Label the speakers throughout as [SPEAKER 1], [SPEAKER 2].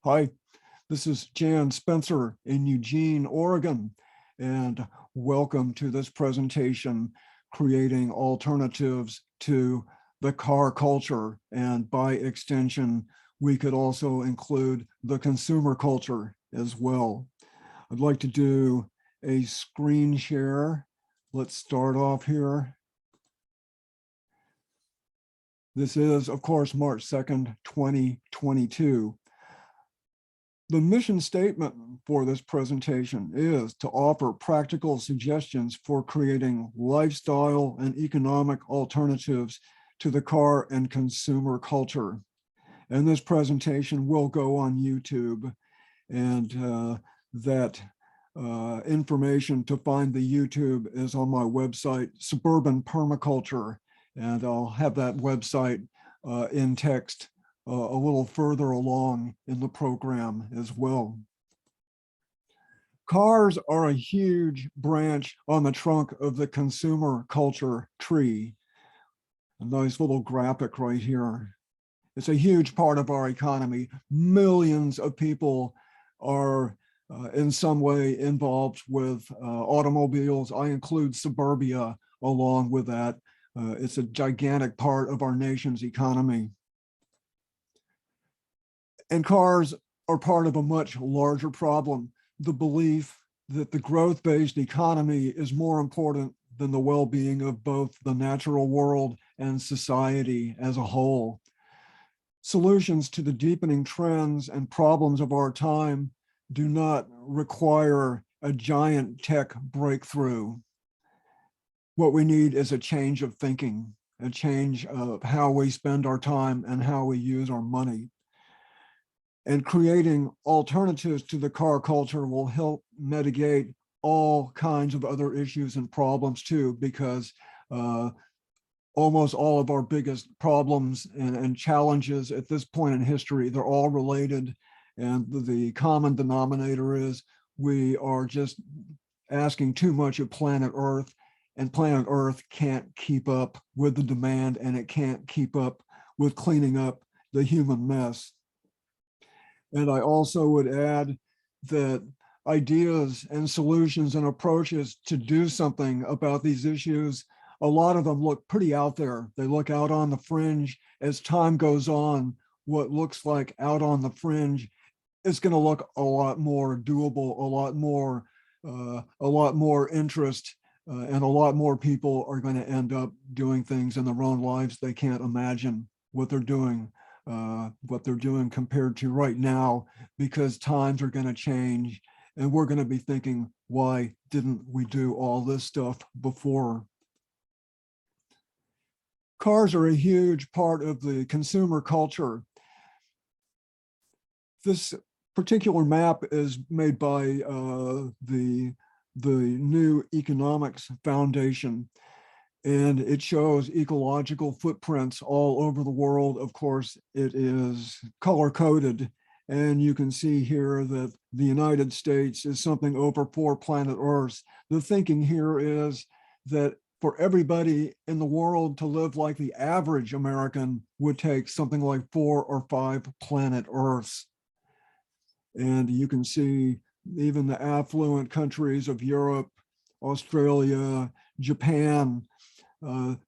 [SPEAKER 1] Hi, this is Jan Spencer in Eugene, Oregon, and welcome to this presentation, Creating Alternatives to the Car Culture. And by extension, we could also include the consumer culture as well. I'd like to do a screen share. Let's start off here. This is, of course, March 2nd, 2022. The mission statement for this presentation is to offer practical suggestions for creating lifestyle and economic alternatives to the car and consumer culture. And this presentation will go on YouTube, and that information to find the YouTube is on my website, Suburban Permaculture, and I'll have that website in text a little further along in the program as well. Cars are a huge branch on the trunk of the consumer culture tree. A nice little graphic right here. It's a huge part of our economy. Millions of people are in some way involved with automobiles. I include suburbia along with that. It's a gigantic part of our nation's economy. And cars are part of a much larger problem, the belief that the growth-based economy is more important than the well-being of both the natural world and society as a whole. Solutions to the deepening trends and problems of our time do not require a giant tech breakthrough. What we need is a change of thinking, a change of how we spend our time and how we use our money. And creating alternatives to the car culture will help mitigate all kinds of other issues and problems too, because almost all of our biggest problems and challenges at this point in history, they're all related. And the common denominator is we are just asking too much of planet Earth, and planet Earth can't keep up with the demand, and it can't keep up with cleaning up the human mess. And I also would add that ideas and solutions and approaches to do something about these issues, a lot of them look pretty out there. They look out on the fringe. As time goes on, what looks like out on the fringe is going to look a lot more doable, a lot more interest, and a lot more people are going to end up doing things in their own lives they can't imagine what they're doing compared to right now, because times are going to change and we're going to be thinking, why didn't we do all this stuff before? Cars are a huge part of the consumer culture. This particular map is made by the New Economics Foundation, and it shows ecological footprints all over the world. Of course, it is color-coded, and you can see here that the United States is something over 4 planet Earths. The thinking here is that for everybody in the world to live like the average American would take something like 4 or 5 planet Earths. And you can see even the affluent countries of Europe, Australia, Japan,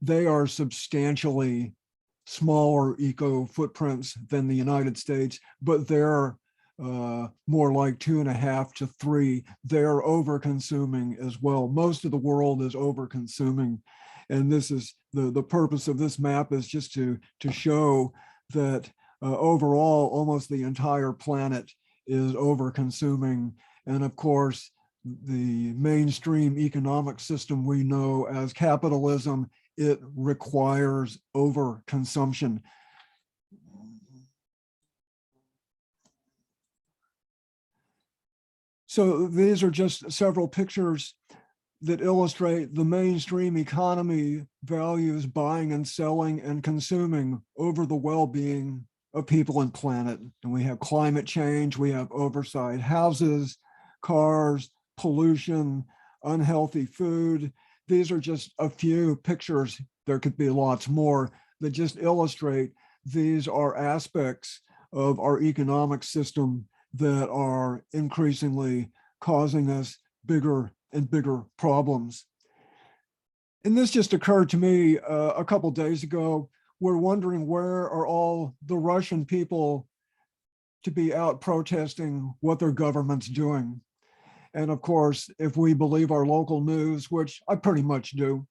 [SPEAKER 1] they are substantially smaller eco footprints than the United States, but they're more like 2.5 to 3. They're over-consuming as well. Most of the world is over-consuming. And this is the purpose of this map is just to show that overall, almost the entire planet is over-consuming. And of course, the mainstream economic system we know as capitalism, it requires overconsumption. So these are just several pictures that illustrate the mainstream economy values buying and selling and consuming over the well-being of people and planet. And we have climate change, we have oversized houses, cars, pollution, unhealthy food. These are just a few pictures. There could be lots more that just illustrate these are aspects of our economic system that are increasingly causing us bigger and bigger problems. And this just occurred to me a couple days ago. We're wondering, where are all the Russian people to be out protesting what their government's doing? And of course, if we believe our local news, which I pretty much do,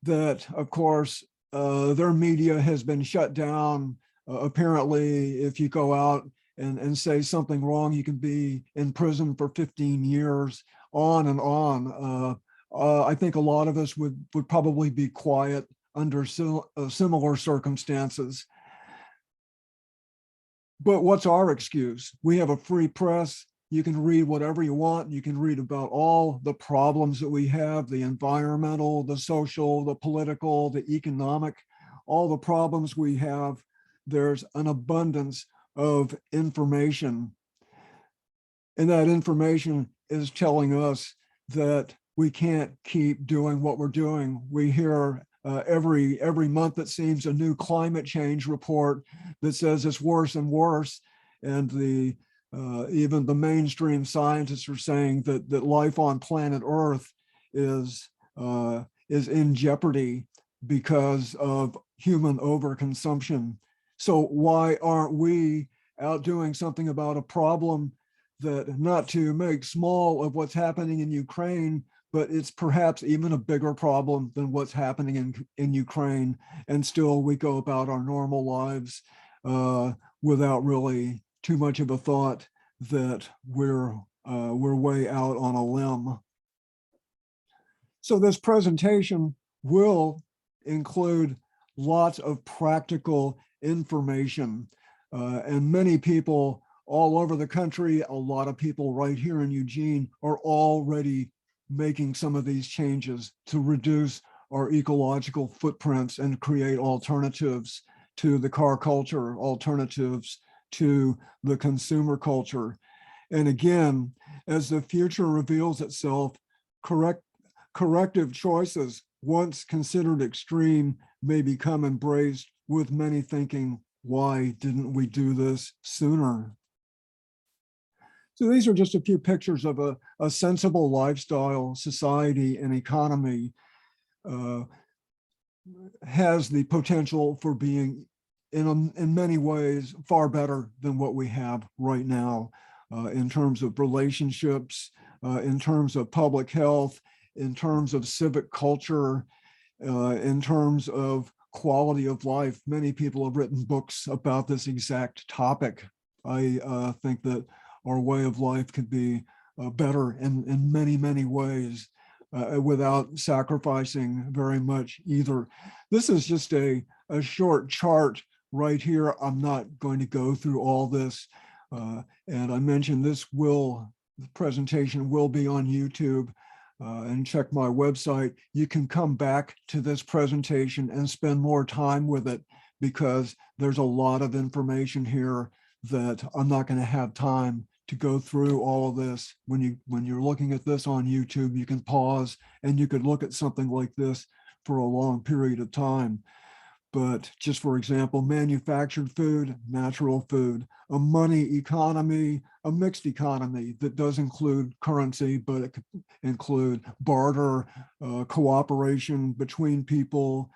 [SPEAKER 1] that of course, their media has been shut down. Apparently, if you go out and say something wrong, you can be in prison for 15 years, on and on. I think a lot of us would probably be quiet under similar circumstances. But what's our excuse? We have a free press. You can read whatever you want. You can read about all the problems that we have, the environmental, the social, the political, the economic, all the problems we have. There's an abundance of information. And that information is telling us that we can't keep doing what we're doing. We hear every month, it seems, a new climate change report that says it's worse and worse. And even the mainstream scientists are saying that life on planet Earth is in jeopardy because of human overconsumption. So why aren't we out doing something about a problem that, not to make small of what's happening in Ukraine, but it's perhaps even a bigger problem than what's happening in Ukraine, and still we go about our normal lives without really too much of a thought that we're way out on a limb. So this presentation will include lots of practical information, and many people all over the country, a lot of people right here in Eugene, are already making some of these changes to reduce our ecological footprints and create alternatives to the car culture, alternatives to the consumer culture. And again, as the future reveals itself, corrective choices, once considered extreme, may become embraced, with many thinking, why didn't we do this sooner? So these are just a few pictures of a sensible lifestyle, society, and economy has the potential for being, in many ways, far better than what we have right now, in terms of relationships, in terms of public health, in terms of civic culture, in terms of quality of life. Many people have written books about this exact topic. I think that our way of life could be better in many, many ways without sacrificing very much either. This is just a short chart right here. I'm not going to go through all this. And I mentioned the presentation will be on YouTube, and check my website. You can come back to this presentation and spend more time with it, because there's a lot of information here that I'm not going to have time to go through all of this. When you're looking at this on YouTube, you can pause and you could look at something like this for a long period of time. But just for example, manufactured food, natural food, a money economy, a mixed economy that does include currency, but it could include barter, cooperation between people,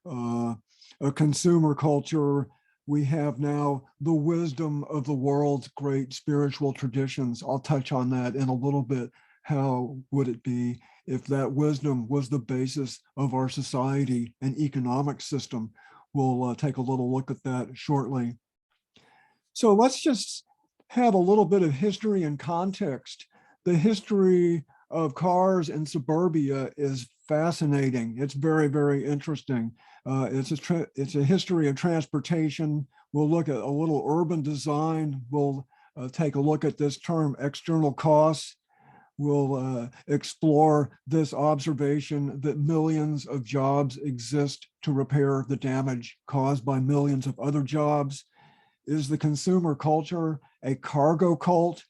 [SPEAKER 1] a consumer culture. We have now the wisdom of the world's great spiritual traditions. I'll touch on that in a little bit. How would it be if that wisdom was the basis of our society and economic system? We'll take a little look at that shortly. So let's just have a little bit of history and context. The history of cars in suburbia is fascinating. It's very, very interesting. It's a history of transportation. We'll look at a little urban design. We'll take a look at this term, external costs. We'll explore this observation that millions of jobs exist to repair the damage caused by millions of other jobs. Is the consumer culture a cargo cult?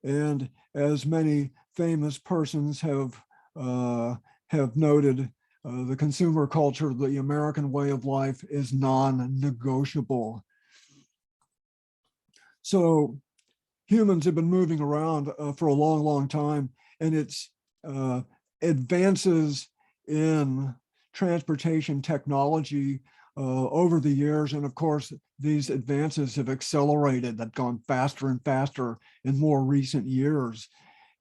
[SPEAKER 1] And as many famous persons have noted, the consumer culture, the American way of life, is non-negotiable. So humans have been moving around for a long, long time, and it's advances in transportation technology over the years. And of course, these advances have accelerated, have gone faster and faster in more recent years.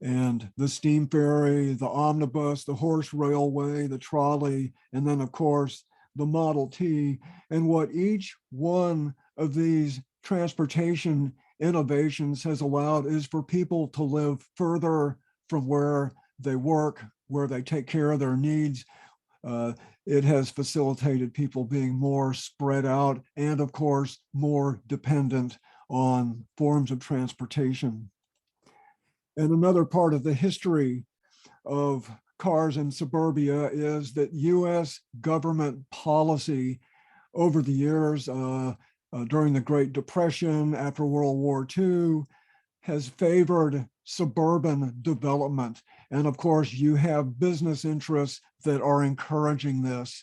[SPEAKER 1] And the steam ferry, the omnibus, the horse railway, the trolley, and then of course, the Model T. And what each one of these transportation innovations has allowed is for people to live further from where they work, where they take care of their needs. It has facilitated people being more spread out and, of course, more dependent on forms of transportation. And another part of the history of cars in suburbia is that US government policy over the years, during the Great Depression, after World War II, has favored suburban development. And of course, you have business interests that are encouraging this.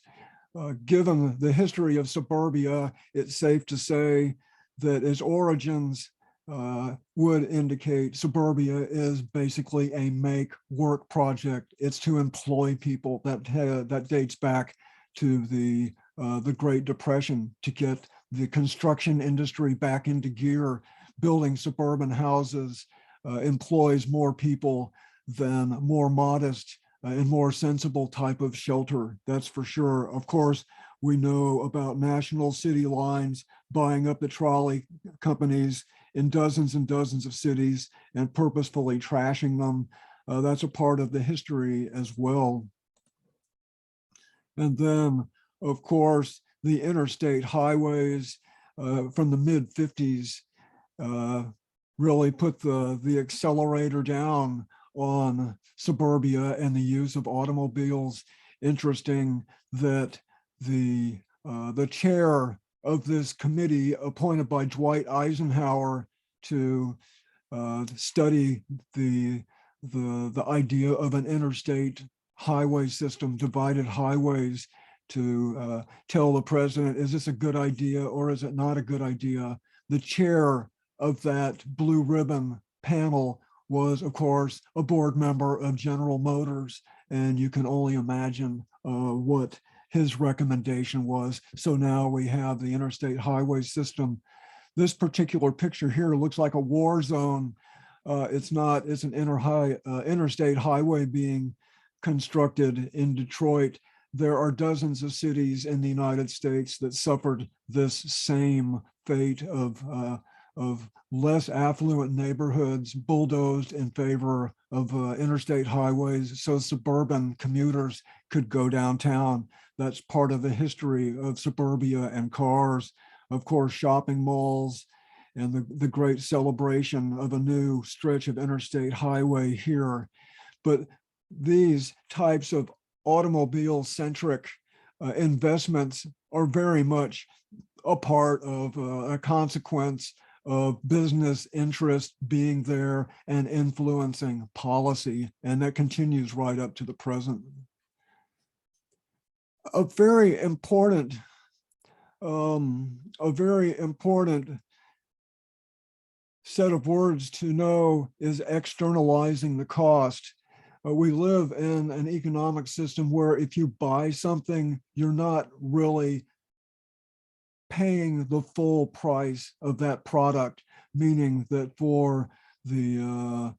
[SPEAKER 1] Given the history of suburbia, it's safe to say that its origins would indicate suburbia is basically a make work project. It's to employ people. That dates back to the Great Depression, to get the construction industry back into gear. Building suburban houses employs more people than more modest and more sensible type of shelter, that's for sure. Of course, we know about national city lines buying up the trolley companies in dozens and dozens of cities and purposefully trashing them. That's a part of the history as well. And then, of course, the interstate highways from the mid-50s really put the accelerator down on suburbia and the use of automobiles. Interesting that the chair of this committee appointed by Dwight Eisenhower to study the idea of an interstate highway system, divided highways, to tell the president, is this a good idea or is it not a good idea? The chair of that blue ribbon panel was, of course, a board member of General Motors, and you can only imagine what his recommendation was. So now we have the interstate highway system. This particular picture here looks like a war zone. It's not, it's an interstate highway being constructed in Detroit. There are dozens of cities in the United States that suffered this same fate of less affluent neighborhoods bulldozed in favor of interstate highways so suburban commuters could go downtown. That's part of the history of suburbia and cars. Of course, shopping malls and the great celebration of a new stretch of interstate highway here. But these types of automobile-centric investments are very much a part of a consequence of business interest being there and influencing policy, and that continues right up to the present. A very important set of words to know is externalizing the cost. We live in an economic system where if you buy something, you're not really paying the full price of that product, meaning that for the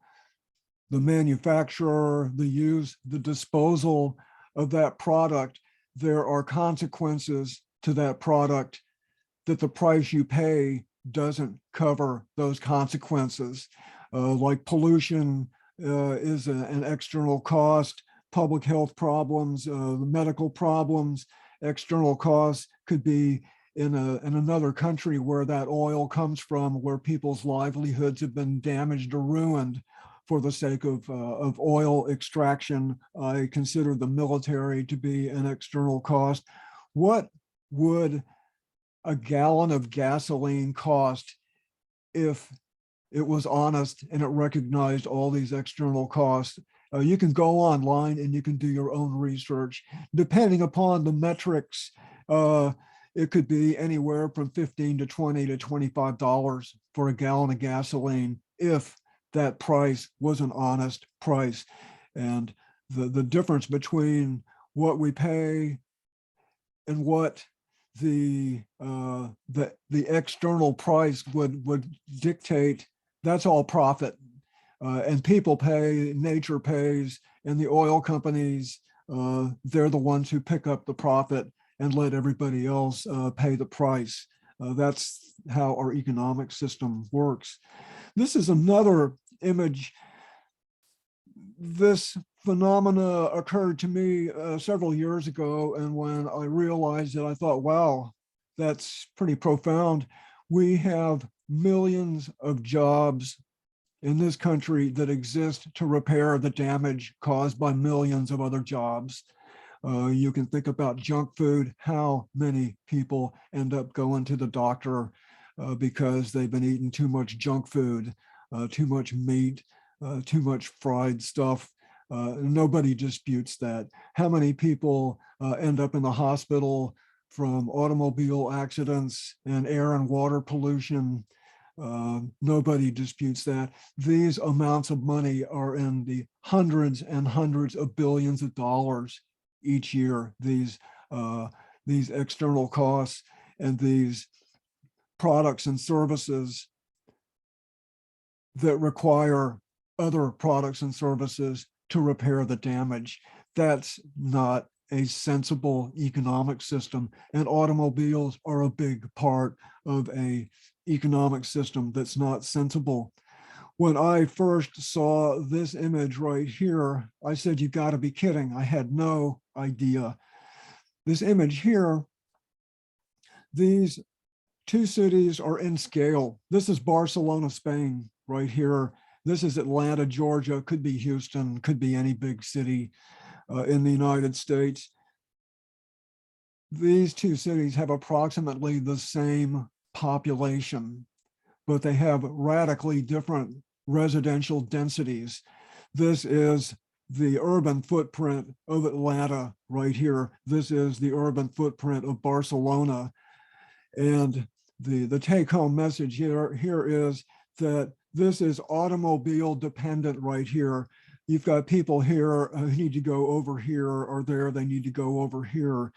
[SPEAKER 1] manufacturer, the use, the disposal of that product, there are consequences to that product that the price you pay doesn't cover those consequences. Like pollution is an external cost, public health problems, medical problems, external costs could be in another country where that oil comes from, where people's livelihoods have been damaged or ruined for the sake of oil extraction. I consider the military to be an external cost. What would a gallon of gasoline cost if it was honest and it recognized all these external costs? You can go online and you can do your own research. Depending upon the metrics, it could be anywhere from $15 to $20 to $25 for a gallon of gasoline if that price was an honest price. And the difference between what we pay and what the external price would dictate, that's all profit. And people pay, nature pays, and the oil companies, they're the ones who pick up the profit and let everybody else pay the price. That's how our economic system works. This is another image. This phenomena occurred to me several years ago, and when I realized it, I thought, wow, that's pretty profound. We have millions of jobs in this country that exist to repair the damage caused by millions of other jobs. You can think about junk food. How many people end up going to the doctor because they've been eating too much junk food, too much meat, too much fried stuff? Nobody disputes that. How many people end up in the hospital from automobile accidents and air and water pollution? Nobody disputes that. These amounts of money are in the hundreds and hundreds of billions of dollars each year. These external costs and these products and services that require other products and services to repair the damage. That's not a sensible economic system, and automobiles are a big part of a economic system that's not sensible. When I first saw this image right here, I said, you got to be kidding. I had no idea. This image here, these two cities are in scale. This is Barcelona, Spain, right here. This is Atlanta, Georgia, could be Houston, could be any big city in the United States. These two cities have approximately the same population, but they have radically different residential densities. This is the urban footprint of Atlanta right here. This is the urban footprint of Barcelona. And the take-home message here is that this is automobile dependent right here. You've got people here who need to go over here, or there, they need to go over here.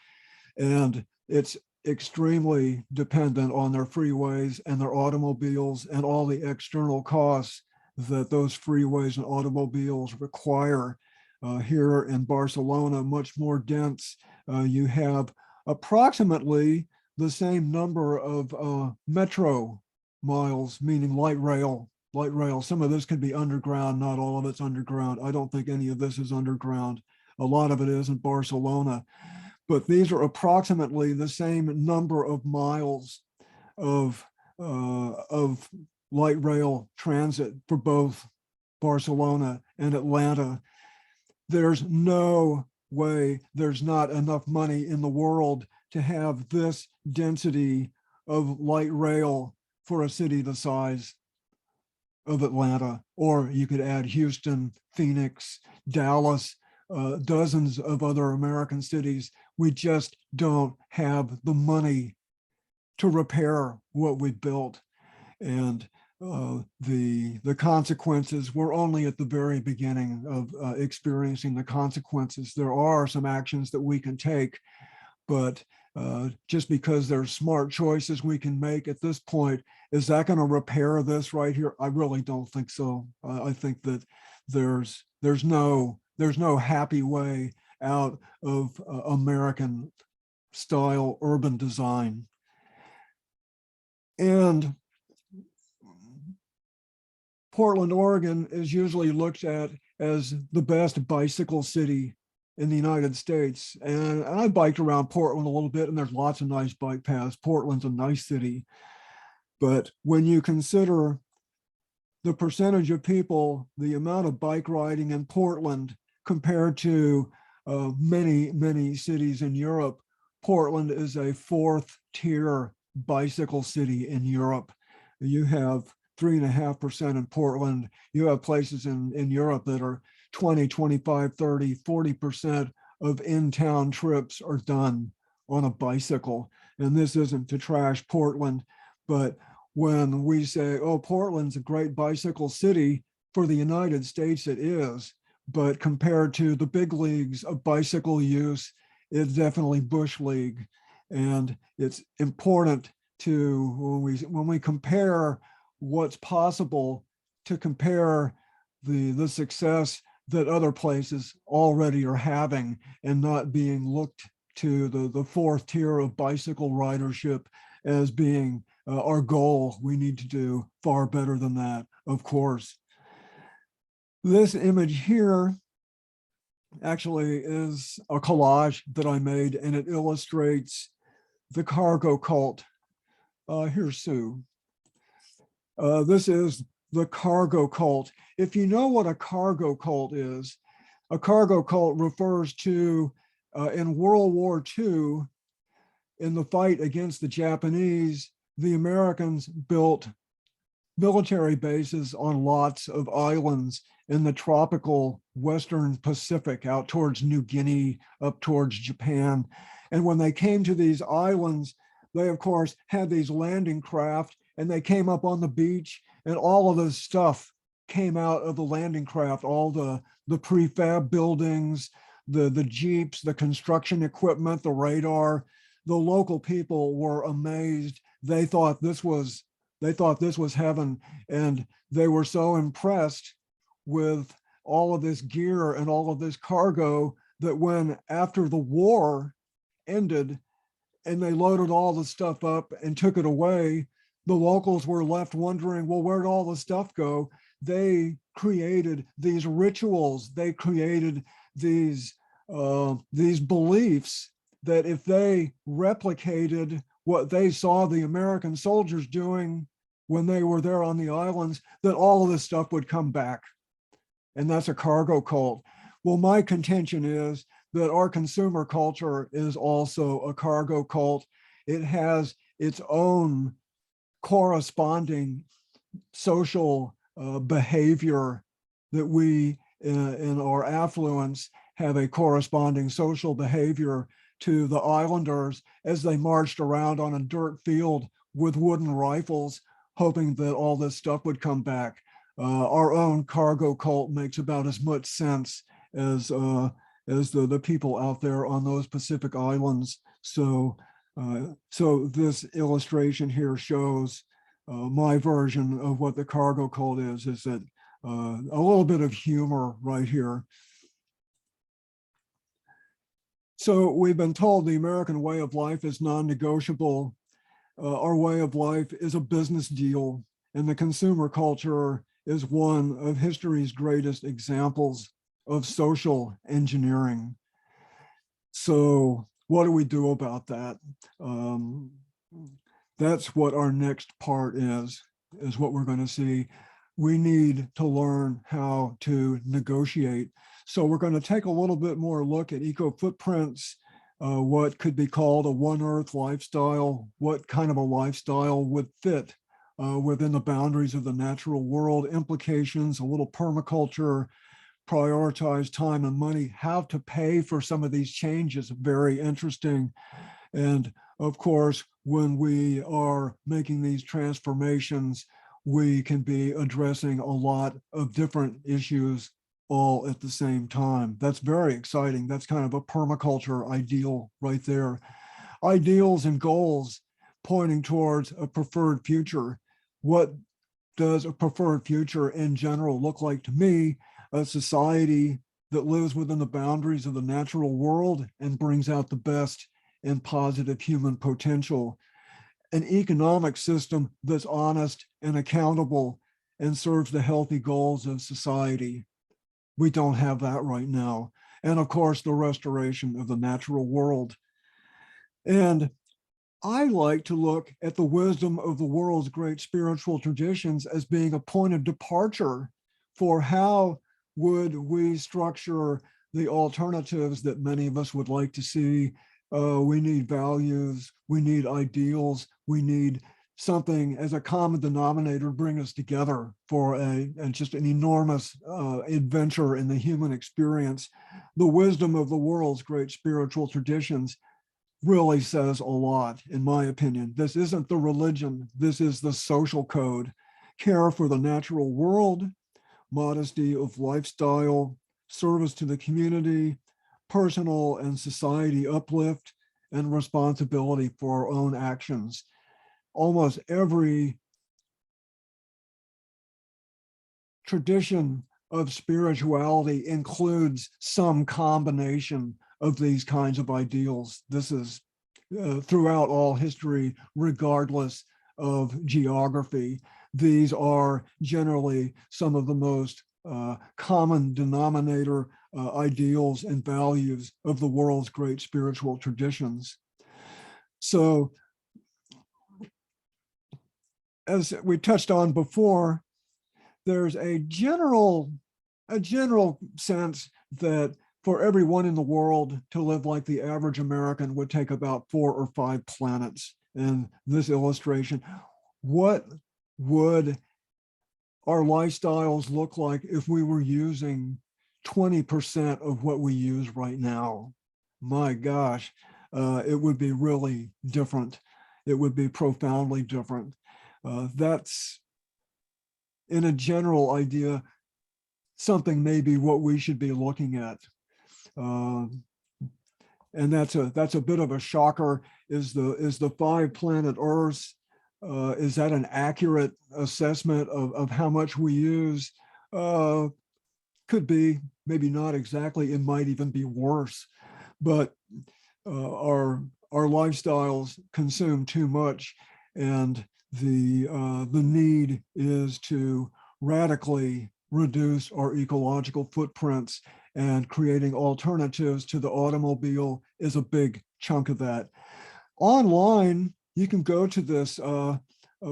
[SPEAKER 1] And it's extremely dependent on their freeways and their automobiles and all the external costs that those freeways and automobiles require. Here in Barcelona, much more dense. You have approximately the same number of metro miles, meaning light rail. Some of this could be underground, not all of it's underground. I don't think any of this is underground. A lot of it is in Barcelona. But these are approximately the same number of miles of light rail transit for both Barcelona and Atlanta. There's no way, there's not enough money in the world to have this density of light rail for a city the size of Atlanta. Or you could add Houston, Phoenix, Dallas, dozens of other American cities. We just don't have the money to repair what we built. And the consequences, we're only at the very beginning of experiencing the consequences. There are some actions that we can take, but just because there's smart choices we can make at this point, is that going to repair this right here? I really don't think so. I think that there's no happy way out of American style urban design. And Portland, Oregon is usually looked at as the best bicycle city in the United States. And I biked around Portland a little bit, and there's lots of nice bike paths. Portland's a nice city. But when you consider the percentage of people, the amount of bike riding in Portland compared to many cities in Europe, Portland is a fourth tier bicycle city in Europe. You have 3.5% in Portland. You have places in Europe that are 20, 25, 30, 40% of in-town trips are done on a bicycle. And this isn't to trash Portland, but when we say, oh, Portland's a great bicycle city, for the United States it is, but compared to the big leagues of bicycle use, it's definitely bush league. And it's important to, when we compare what's possible, to compare the success that other places already are having, and not being looked to the fourth tier of bicycle ridership as being our goal. We need to do far better than that, of course. This image here actually is a collage that I made, and it illustrates the cargo cult. Here's Sue. This is the cargo cult. If you know what a cargo cult is, a cargo cult refers to, in World War II, in the fight against the Japanese, the Americans built military bases on lots of islands in the tropical Western Pacific, out towards New Guinea, up towards Japan. And when they came to these islands, they of course had these landing craft, and they came up on the beach, and all of this stuff came out of the landing craft, all the prefab buildings, the jeeps, the construction equipment, the radar. The local people were amazed. They thought this was heaven, and they were so impressed with all of this gear and all of this cargo that when, after the war ended and they loaded all the stuff up and took it away, the locals were left wondering, well, where'd all the stuff go? They created these rituals. They created these beliefs that if they replicated what they saw the American soldiers doing when they were there on the islands, that all of this stuff would come back. And that's a cargo cult. Well, my contention is that our consumer culture is also a cargo cult. It has its own corresponding social behavior, that we in our affluence have a corresponding social behavior to the islanders as they marched around on a dirt field with wooden rifles, hoping that all this stuff would come back. Our own cargo cult makes about as much sense as the people out there on those Pacific islands. So this illustration here shows my version of what the cargo cult is that a little bit of humor right here. So we've been told the American way of life is non-negotiable. Our way of life is a business deal, and the consumer culture is one of history's greatest examples of social engineering. So what do we do about that? That's what our next part is what we're going to see. We need to learn how to negotiate. So we're going to take a little bit more look at eco footprints, what could be called a One Earth lifestyle, what kind of a lifestyle would fit within the boundaries of the natural world, implications, a little permaculture, prioritize time and money, how to pay for some of these changes, very interesting. And of course, when we are making these transformations, we can be addressing a lot of different issues all at the same time. That's very exciting. That's kind of a permaculture ideal right there. Ideals and goals pointing towards a preferred future. What does a preferred future in general look like to me? A society that lives within the boundaries of the natural world and brings out the best and positive human potential. An economic system that's honest and accountable and serves the healthy goals of society. We don't have that right now. And of course, the restoration of the natural world. And I like to look at the wisdom of the world's great spiritual traditions as being a point of departure for how would we structure the alternatives that many of us would like to see. We need values, we need ideals, we need something as a common denominator to bring us together for just an enormous adventure in the human experience. The wisdom of the world's great spiritual traditions, really says a lot, in my opinion. This isn't the religion, this is the social code. Care for the natural world, modesty of lifestyle, service to the community, personal and society uplift, and responsibility for our own actions. Almost every tradition of spirituality includes some combination of these kinds of ideals. This is throughout all history, regardless of geography. These are generally some of the most common denominator ideals and values of the world's great spiritual traditions. So, as we touched on before, there's a general sense that for everyone in the world to live like the average American would take about 4 or 5 planets. In this illustration, what would our lifestyles look like if we were using 20% of what we use right now? My gosh, it would be really different. It would be profoundly different. That's, in a general idea, something maybe what we should be looking at. And that's a bit of a shocker. Is the 5 planet Earths, is that an accurate assessment of how much we use? Could be, maybe not exactly. It might even be worse. But our lifestyles consume too much, and the need is to radically reduce our ecological footprints, and creating alternatives to the automobile is a big chunk of that. Online, you can go to this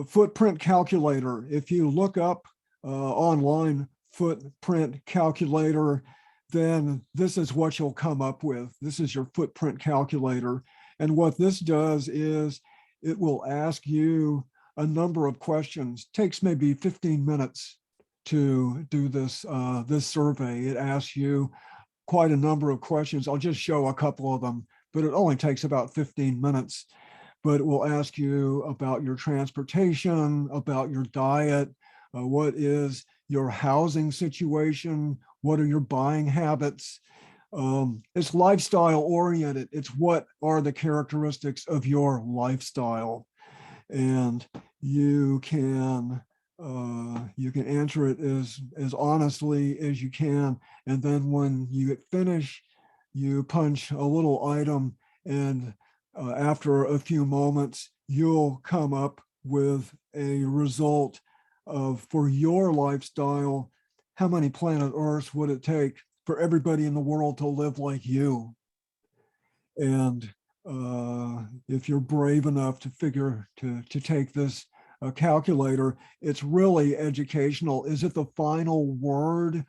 [SPEAKER 1] footprint calculator. If you look up online footprint calculator, then this is what you'll come up with. This is your footprint calculator. And what this does is it will ask you a number of questions. It takes maybe 15 minutes to do this, this survey. It asks you quite a number of questions. I'll just show a couple of them, but it only takes about 15 minutes. But it will ask you about your transportation, about your diet, what is your housing situation, what are your buying habits. It's lifestyle oriented. It's what are the characteristics of your lifestyle. And you can answer it as honestly as you can. And then when you get finished, you punch a little item, and after a few moments, you'll come up with a result of, for your lifestyle, how many planet Earths would it take for everybody in the world to live like you? And if you're brave enough to figure to take this calculator, it's really educational. Is it the final word?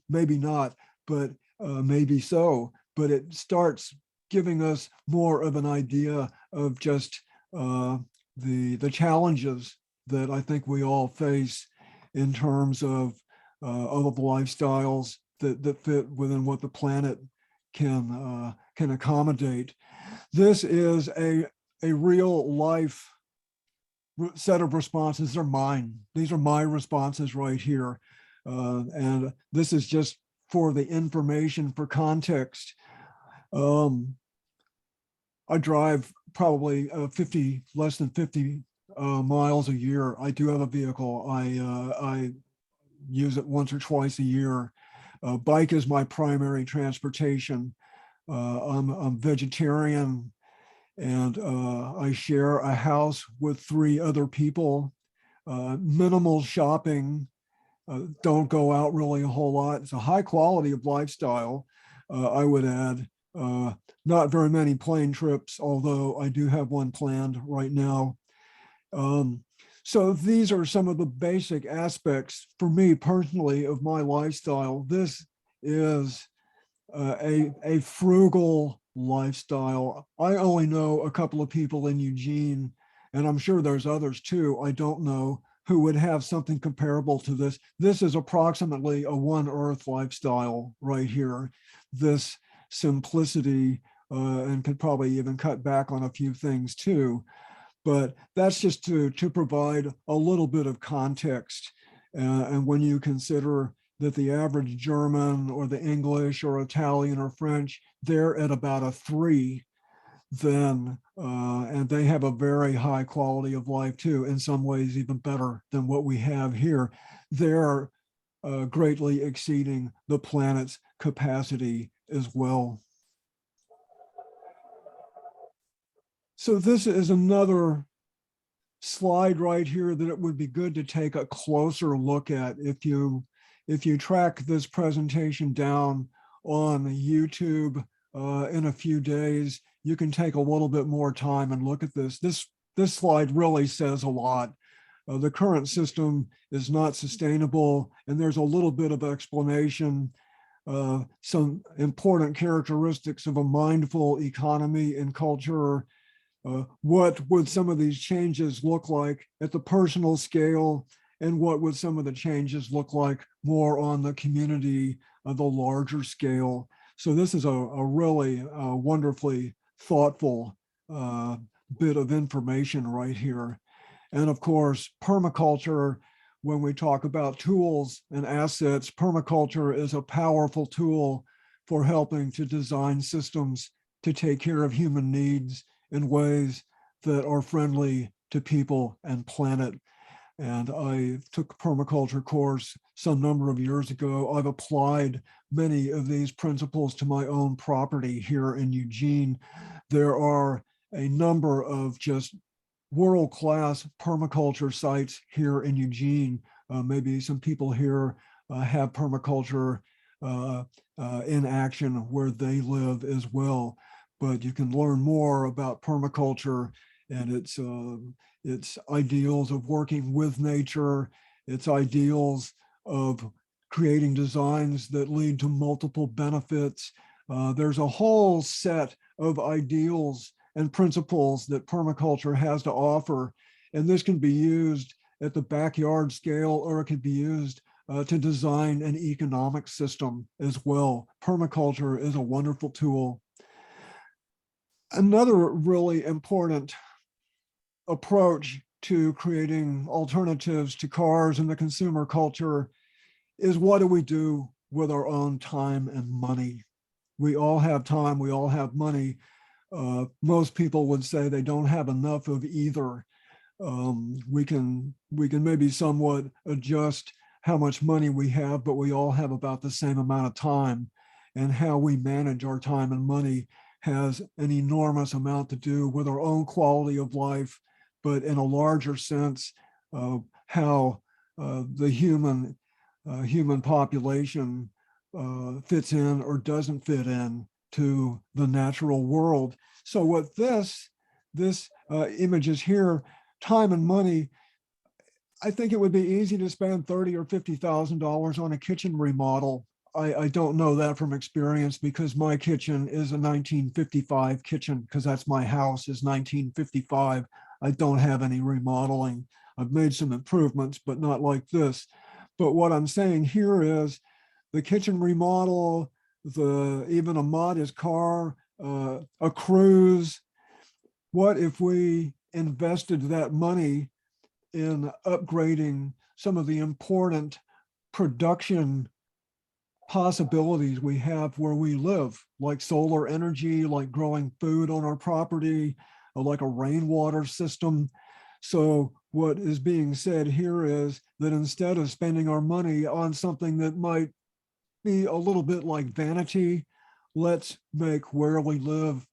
[SPEAKER 1] Maybe not, but maybe so. But it starts giving us more of an idea of just the challenges that I think we all face in terms of lifestyles that fit within what the planet can accommodate. This is a real life set of responses. They're mine. These are my responses right here. And this is just for the information, for context. I drive probably less than 50 miles a year. I do have a vehicle. I use it once or twice a year. Bike is my primary transportation. I'm vegetarian, and I share a house with 3 other people. Minimal shopping. Don't go out really a whole lot. It's a high quality of lifestyle, I would add. Not very many plane trips, although I do have one planned right now. So these are some of the basic aspects for me personally of my lifestyle. This is a frugal lifestyle. I only know a couple of people in Eugene, and I'm sure there's others too, I don't know, who would have something comparable to this. This is approximately a one earth lifestyle right here. This simplicity and could probably even cut back on a few things too. But that's just to provide a little bit of context. And when you consider that the average German or the English or Italian or French, they're at about a 3, then, and they have a very high quality of life too, in some ways even better than what we have here. They're greatly exceeding the planet's capacity as well. So this is another slide right here that it would be good to take a closer look at. If you track this presentation down on YouTube in a few days, you can take a little bit more time and look at this. This slide really says a lot. The current system is not sustainable, and there's a little bit of explanation. Some important characteristics of a mindful economy and culture. What would some of these changes look like at the personal scale, and what would some of the changes look like more on the community, the larger scale? So this is a really wonderfully thoughtful bit of information right here. And of course, permaculture, when we talk about tools and assets, permaculture is a powerful tool for helping to design systems to take care of human needs in ways that are friendly to people and planet. And I took a permaculture course some number of years ago. I've applied many of these principles to my own property here in Eugene. There are a number of just world-class permaculture sites here in Eugene. Maybe some people here have permaculture in action where they live as well. But you can learn more about permaculture and its ideals of working with nature, its ideals of creating designs that lead to multiple benefits. There's a whole set of ideals and principles that permaculture has to offer. And this can be used at the backyard scale, or it can be used to design an economic system as well. Permaculture is a wonderful tool. Another really important approach to creating alternatives to cars in the consumer culture is, what do we do with our own time and money? We all have time, we all have money. Most people would say they don't have enough of either. We can maybe somewhat adjust how much money we have, but we all have about the same amount of time, and how we manage our time and money has an enormous amount to do with our own quality of life, but in a larger sense, how the human population fits in or doesn't fit in to the natural world. So what this image is here, time and money, I think it would be easy to spend $30,000 or $50,000 on a kitchen remodel. I don't know that from experience, because my kitchen is a 1955 kitchen, because that's my house, is 1955. I don't have any remodeling. I've made some improvements, but not like this. But what I'm saying here is the kitchen remodel, even a modest car, a cruise. What if we invested that money in upgrading some of the important production possibilities we have where we live, like solar energy, like growing food on our property, like a rainwater system? So what is being said here is that instead of spending our money on something that might be a little bit like vanity, let's make where we live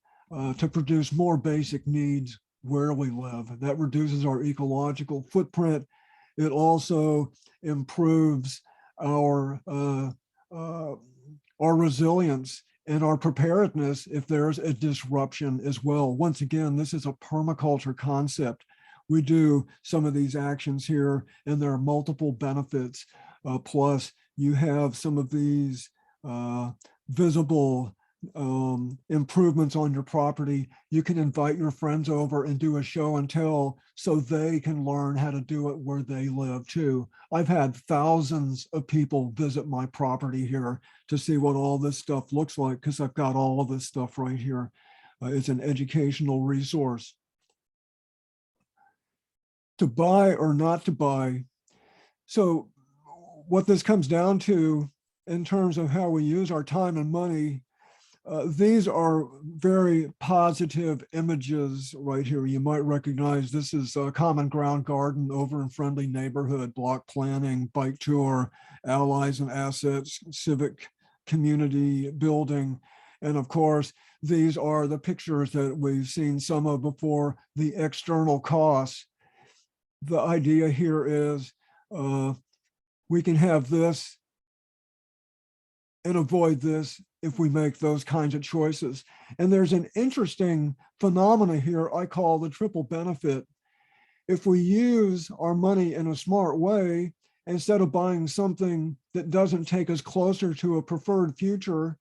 [SPEAKER 1] to produce more basic needs where we live. That reduces our ecological footprint. It also improves our resilience and our preparedness if there's a disruption as well. Once again, this is a permaculture concept. We do some of these actions here, and there are multiple benefits. Plus, you have some of these visible improvements on your property, you can invite your friends over and do a show and tell so they can learn how to do it where they live too. I've had thousands of people visit my property here to see what all this stuff looks like because I've got all of this stuff right here. It's an educational resource. To buy or not to buy. So what this comes down to in terms of how we use our time and money, these are very positive images right here. You might recognize this is a CommonGround Garden over in Friendly Neighborhood, block planning, bike tour, allies and assets, civic community building. And of course, these are the pictures that we've seen some of before, the external costs. The idea here is we can have this and avoid this if we make those kinds of choices. And there's an interesting phenomena here I call the triple benefit. If we use our money in a smart way, instead of buying something that doesn't take us closer to a preferred future,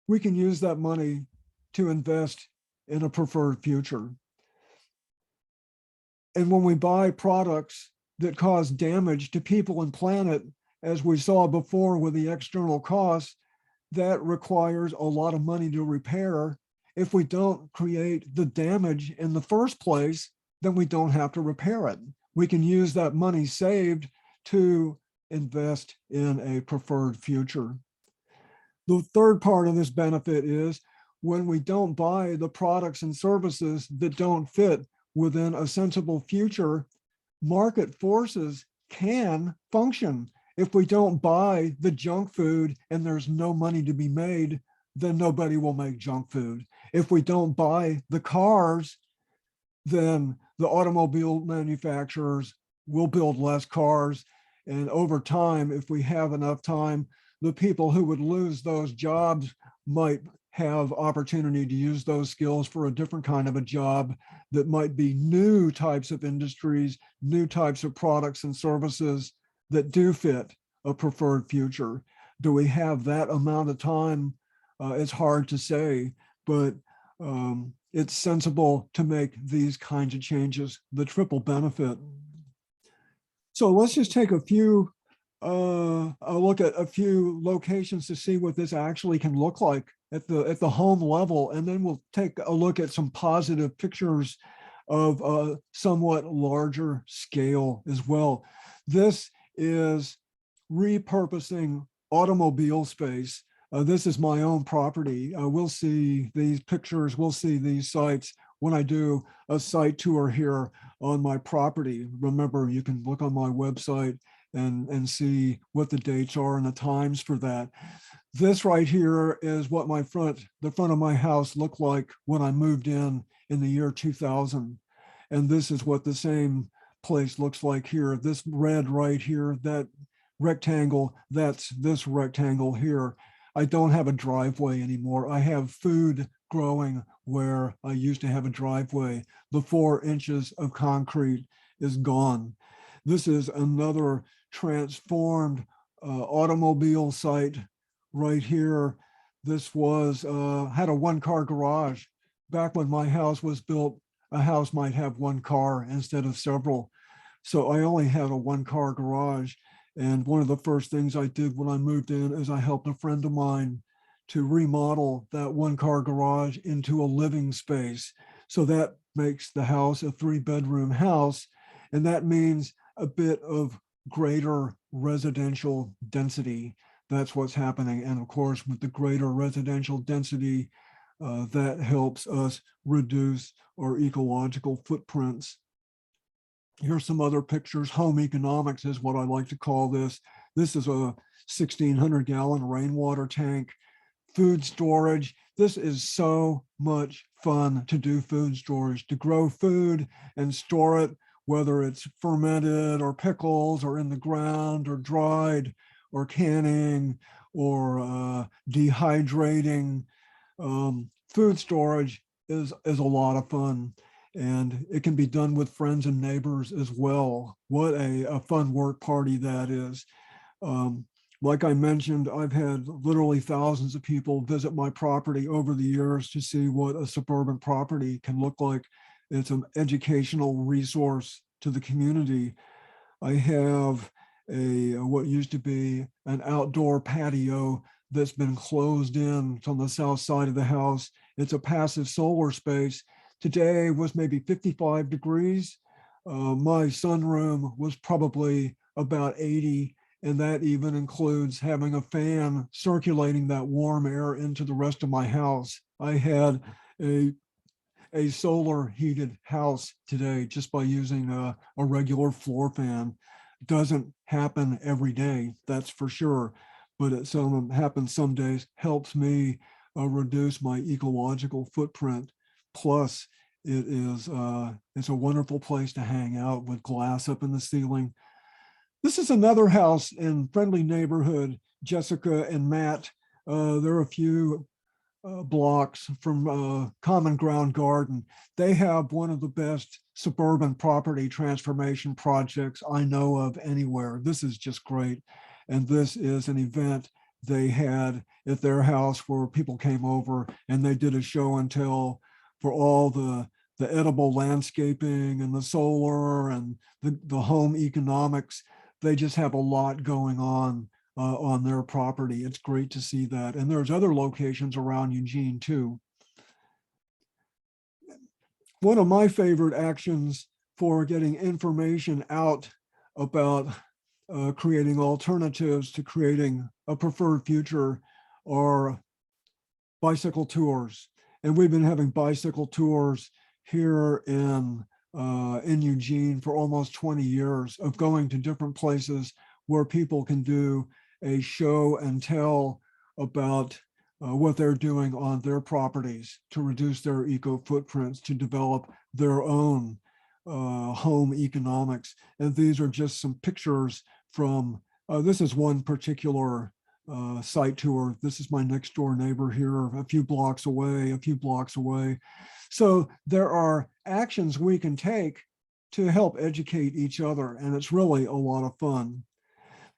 [SPEAKER 1] we can use that money to invest in a preferred future. And when we buy products that cause damage to people and planet, as we saw before with the external costs, that requires a lot of money to repair. If we don't create the damage in the first place, then we don't have to repair it. We can use that money saved to invest in a preferred future. The third part of this benefit is when we don't buy the products and services that don't fit within a sensible future, market forces can function. If we don't buy the junk food and there's no money to be made, then nobody will make junk food. If we don't buy the cars, then the automobile manufacturers will build less cars. And over time, if we have enough time, the people who would lose those jobs might have opportunity to use those skills for a different kind of a job that might be new types of industries, new types of products and services that do fit a preferred future. Do we have that amount of time? It's hard to say, but it's sensible to make these kinds of changes, the triple benefit. So let's just take a look at a few locations to see what this actually can look like at the home level, and then we'll take a look at some positive pictures of a somewhat larger scale as well. This is repurposing automobile space. This is my own property. We'll see these pictures, we'll see these sites when I do a site tour here on my property. Remember, you can look on my website and see what the dates are and the times for that. This right here is what the front of my house looked like when I moved in the year 2000. And this is what the same place looks like here. This red right here, that rectangle, that's this rectangle here. I don't have a driveway anymore. I have food growing where I used to have a driveway. The 4 inches of concrete is gone. This is another transformed automobile site right here. This was had a 1-car garage. Back when my house was built, a house might have 1 car instead of several. So I only had a 1-car garage. And one of the first things I did when I moved in is I helped a friend of mine to remodel that 1-car garage into a living space. So that makes the house a 3-bedroom house. And that means a bit of greater residential density. That's what's happening. And of course, with the greater residential density, that helps us reduce our ecological footprints. Here's some other pictures. Home economics is what I like to call this. This is a 1,600-gallon rainwater tank. Food storage. This is so much fun to do food storage, to grow food and store it, whether it's fermented or pickles or in the ground or dried or canning or dehydrating. Food storage is a lot of fun. And it can be done with friends and neighbors as well. What a fun work party that is. Like I mentioned, I've had literally thousands of people visit my property over the years to see what a suburban property can look like. It's an educational resource to the community. I have a what used to be an outdoor patio that's been closed in. It's on the south side of the house. It's a passive solar space. Today was maybe 55 degrees. My sunroom was probably about 80, and that even includes having a fan circulating that warm air into the rest of my house. I had a solar heated house today just by using a regular floor fan. Doesn't happen every day, that's for sure, but it seldom happens some days. Helps me reduce my ecological footprint. Plus, it's a wonderful place to hang out with glass up in the ceiling. This is another house in friendly neighborhood, Jessica and Matt. There are a few blocks from CommonGround Garden. They have one of the best suburban property transformation projects I know of anywhere. This is just great. And this is an event they had at their house where people came over and they did a show and tell for all the edible landscaping and the solar and the home economics. They just have a lot going on their property. It's great to see that. And there's other locations around Eugene too. One of my favorite actions for getting information out about creating alternatives to creating a preferred future are bicycle tours. And we've been having bicycle tours here in Eugene for almost 20 years of going to different places where people can do a show and tell about what they're doing on their properties to reduce their eco footprints, to develop their own home economics. And these are just some pictures from, this is one particular site tour. This is my next door neighbor here, a few blocks away. So there are actions we can take to help educate each other, and it's really a lot of fun.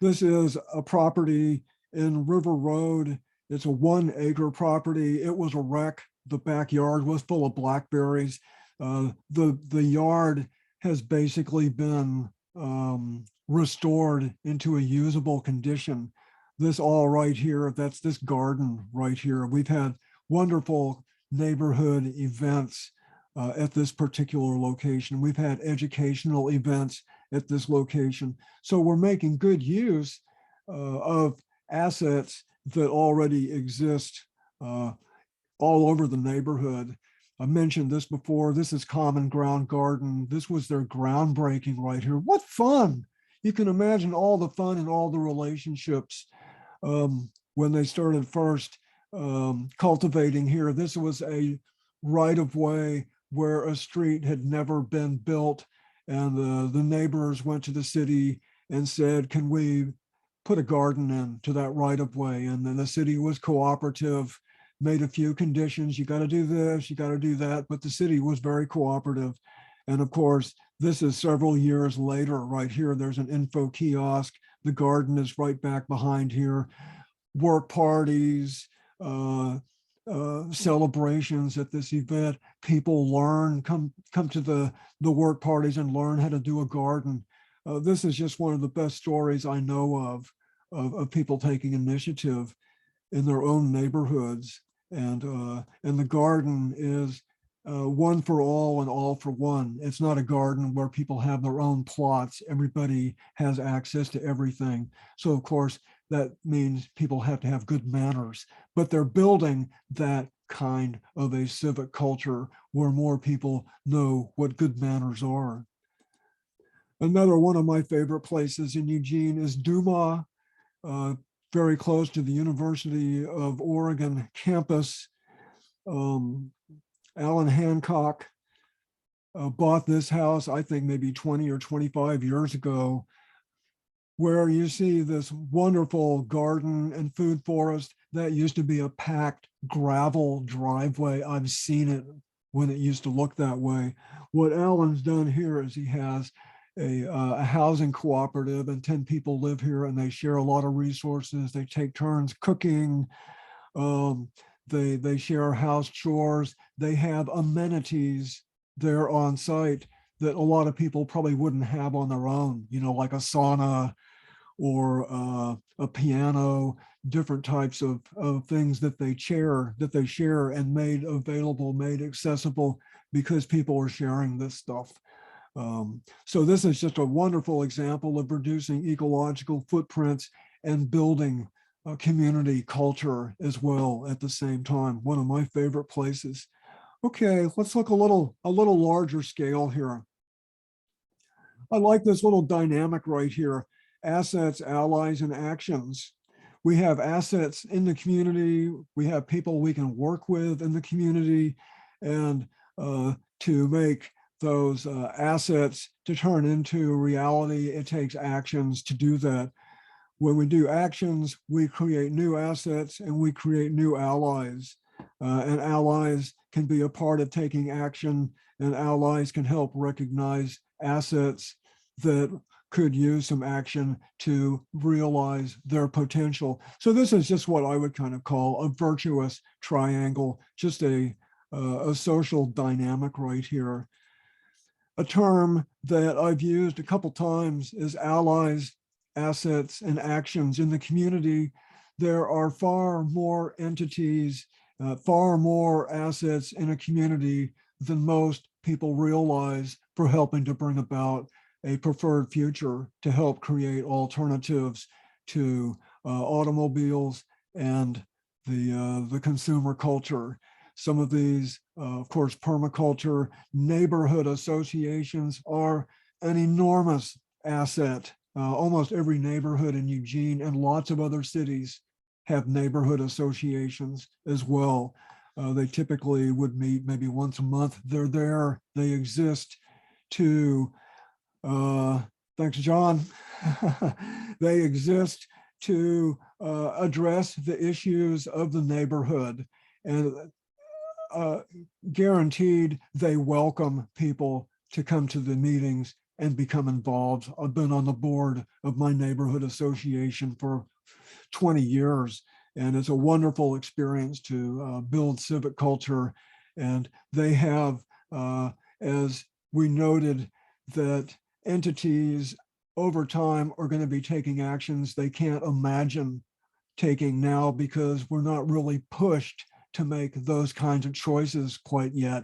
[SPEAKER 1] This is a property in River Road. It's a 1 acre property. It was a wreck. The backyard was full of blackberries. The yard has basically been restored into a usable condition. This all right here, that's this garden right here. We've had wonderful neighborhood events at this particular location. We've had educational events at this location. So we're making good use of assets that already exist all over the neighborhood. I mentioned this before. This is CommonGround Garden. This was their groundbreaking right here. What fun! You can imagine all the fun and all the relationships when they started first cultivating here. This was a right-of-way where a street had never been built, and the neighbors went to the city and said, can we put a garden in to that right-of-way? And then the city was cooperative, made a few conditions. You got to do this, you got to do that, but the city was very cooperative. And of course, this is several years later. Right here, there's an info kiosk. The garden is right back behind here. Work parties, celebrations at this event. People learn, come to the work parties and learn how to do a garden. This is just one of the best stories I know of people taking initiative in their own neighborhoods. And the garden is one for all and all for one. It's not a garden where people have their own plots. Everybody has access to everything. So of course, that means people have to have good manners, but they're building that kind of a civic culture where more people know what good manners are. Another one of my favorite places in Eugene is Duma, very close to the University of Oregon campus. Alan Hancock bought this house, I think maybe 20 or 25 years ago, where you see this wonderful garden and food forest that used to be a packed gravel driveway. I've seen it when it used to look that way. What Alan's done here is he has a housing cooperative, and 10 people live here and they share a lot of resources. They take turns cooking. They share house chores. They have amenities there on site that a lot of people probably wouldn't have on their own, like a sauna or a piano, different types of things that they share and made available, made accessible because people are sharing this stuff. So this is just a wonderful example of reducing ecological footprints and building community culture as well at the same time. One of my favorite places. Okay, let's look a little larger scale here. I like this little dynamic right here: assets, allies, and actions. We have assets in the community. We have people we can work with in the community, and to make those assets to turn into reality, it takes actions to do that. When we do actions, we create new assets and we create new allies. And allies can be a part of taking action, and allies can help recognize assets that could use some action to realize their potential. So this is just what I would kind of call a virtuous triangle, just a social dynamic right here. A term that I've used a couple times is allies, assets, and actions. In the community, there are far more entities, far more assets in a community than most people realize for helping to bring about a preferred future, to help create alternatives to automobiles and the consumer culture. Some of these, of course, permaculture, neighborhood associations are an enormous asset. Almost every neighborhood in Eugene and lots of other cities have neighborhood associations as well. They typically would meet maybe once a month. They're there, they exist to, thanks, John. They exist to address the issues of the neighborhood, and guaranteed they welcome people to come to the meetings and become involved. I've been on the board of my neighborhood association for 20 years, and it's a wonderful experience to build civic culture. And they have, as we noted, that entities over time are going to be taking actions they can't imagine taking now, because we're not really pushed to make those kinds of choices quite yet.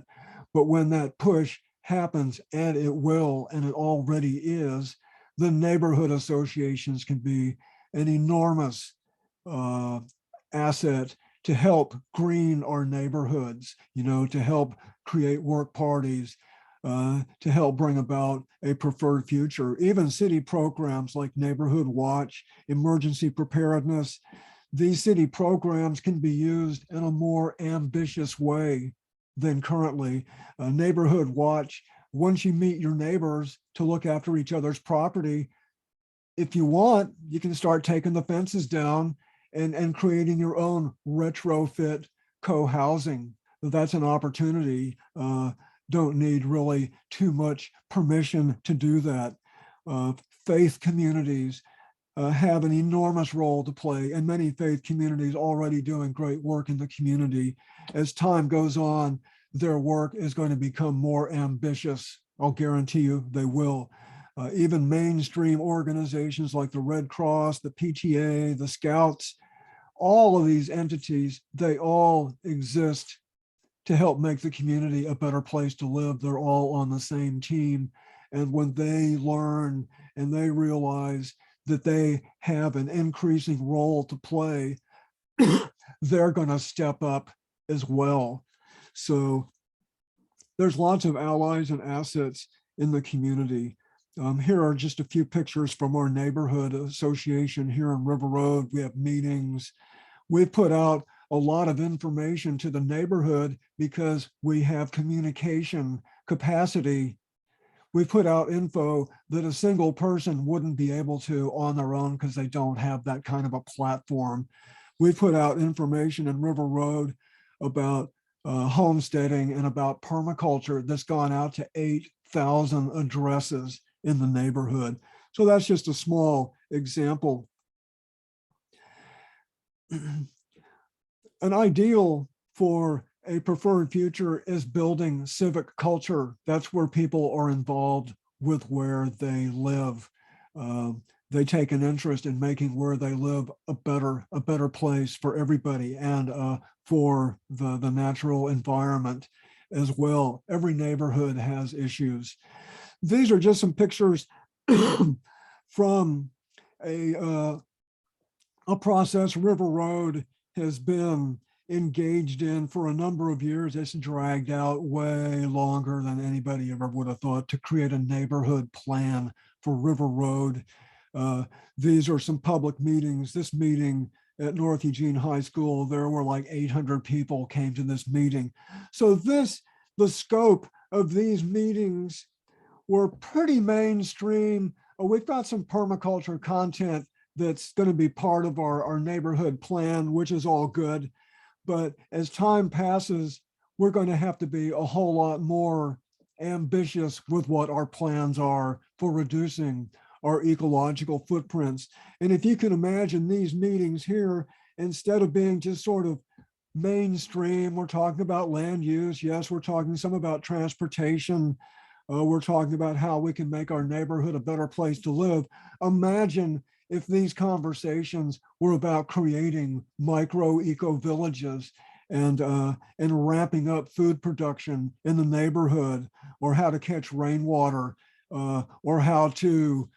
[SPEAKER 1] But when that push happens, and it will, and it already is, the neighborhood associations can be an enormous asset to help green our neighborhoods, to help create work parties, to help bring about a preferred future. Even city programs like Neighborhood Watch, emergency preparedness, these city programs can be used in a more ambitious way than currently. Neighborhood Watch, once you meet your neighbors to look after each other's property, if you want, you can start taking the fences down and creating your own retrofit co-housing. That's an opportunity. Don't need really too much permission to do that. Faith communities have an enormous role to play, and many faith communities already doing great work in the community. As time goes on, their work is going to become more ambitious. I'll guarantee you they will. Even mainstream organizations like the Red Cross, the PTA, the Scouts, all of these entities, they all exist to help make the community a better place to live. They're all on the same team. And when they learn and they realize that they have an increasing role to play, they're going to step up as well. So there's lots of allies and assets in the community. Here are just a few pictures from our neighborhood association here on River Road. We have meetings. We've put out a lot of information to the neighborhood because we have communication capacity. We put out info that a single person wouldn't be able to on their own because they don't have that kind of a platform. We put out information in River Road about homesteading and about permaculture that's gone out to 8,000 addresses in the neighborhood. So that's just a small example. An ideal for a preferred future is building civic culture. That's where people are involved with where they live. They take an interest in making where they live a better place for everybody, and for the natural environment as well. Every neighborhood has issues. These are just some pictures from a process River Road has been engaged in for a number of years. It's dragged out way longer than anybody ever would have thought, to create a neighborhood plan for River Road. These are some public meetings. This meeting at North Eugene High School, there were like 800 people came to this meeting. So the scope of these meetings were pretty mainstream. We've got some permaculture content that's going to be part of our neighborhood plan, which is all good. But as time passes, we're going to have to be a whole lot more ambitious with what our plans are for reducing our ecological footprints. And if you can imagine these meetings here, instead of being just sort of mainstream, we're talking about land use. Yes, we're talking some about transportation. We're talking about how we can make our neighborhood a better place to live. Imagine if these conversations were about creating micro eco villages and ramping up food production in the neighborhood, or how to catch rainwater, or how to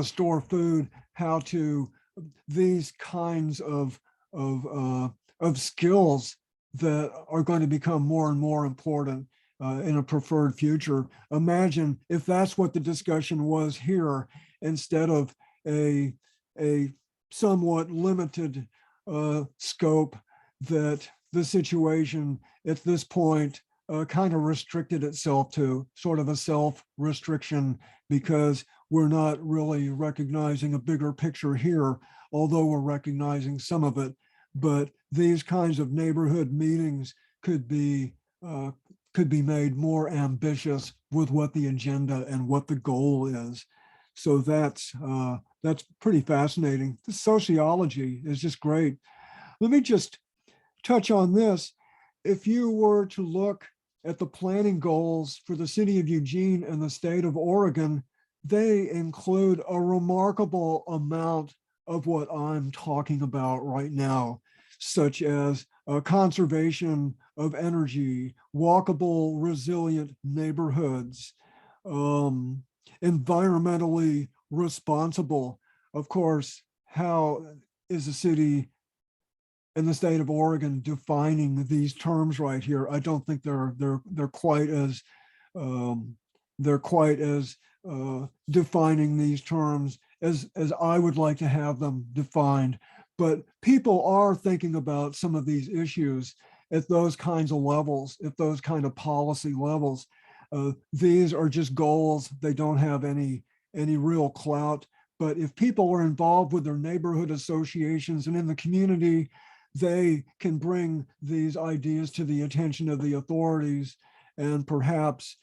[SPEAKER 1] store food, these kinds of skills that are going to become more and more important in a preferred future. Imagine if that's what the discussion was here, instead of a somewhat limited scope that the situation at this point kind of restricted itself to, sort of a self-restriction, because we're not really recognizing a bigger picture here, although we're recognizing some of it. But these kinds of neighborhood meetings could be made more ambitious with what the agenda and what the goal is. So that's pretty fascinating. The sociology is just great. Let me just touch on this. If you were to look at the planning goals for the city of Eugene and the state of Oregon, they include a remarkable amount of what I'm talking about right now, such as conservation of energy, walkable, resilient neighborhoods, environmentally responsible. Of course, how is the city and the state of Oregon defining these terms right here? I don't think they're quite as defining these terms as I would like to have them defined. But people are thinking about some of these issues at those kinds of levels, at those kind of policy levels. These are just goals. They don't have any real clout. But if people are involved with their neighborhood associations and in the community, they can bring these ideas to the attention of the authorities and perhaps